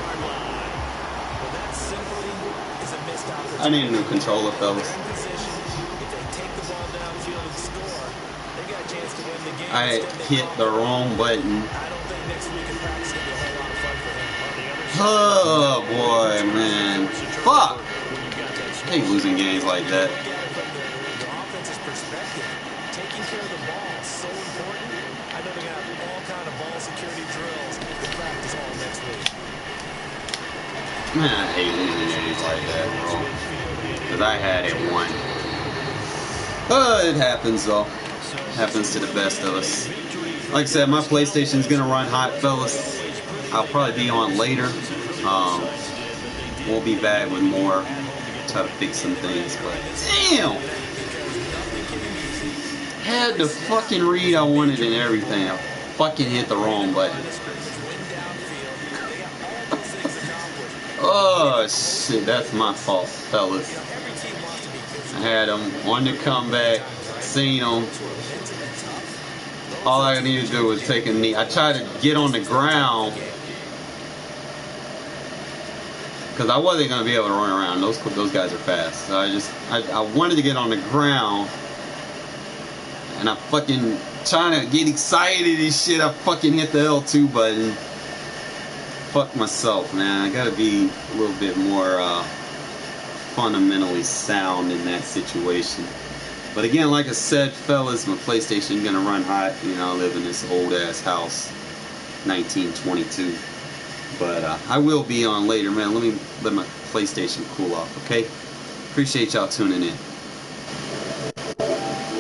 I need a new controller, fellas. If they take the ball downfield and score, they got a chance to win the game. I hit the wrong button. I don't think next week in practice is going to be a whole lot of fun for him. Oh boy, man. Fuck! I hate losing games like that. From the offense's perspective, taking care of the ball is so important. I know they're going to have all kind of ball security drills to practice all next week. Man, I hate losing games like that, bro. Because I had it won. It happens, though. Happens to the best of us. Like I said, my PlayStation's gonna run hot, fellas. I'll probably be on later. We'll be back with more. Try to fix some things, but damn! Had to fucking read I wanted and everything. I fucking hit the wrong button. Oh shit, that's my fault, fellas. I had them, wanted to come back, seen them. All I needed to do was take a knee. I tried to get on the ground because I wasn't gonna be able to run around. Those guys are fast. So I wanted to get on the ground, and I fucking trying to get excited and shit. I fucking hit the L2 button. Fuck myself, man. I gotta be a little bit more fundamentally sound in that situation. But again, like I said, fellas, my PlayStation gonna run hot. You know, I live in this old ass house, 1922. But I will be on later, man. Let my PlayStation cool off, okay? Appreciate y'all tuning in.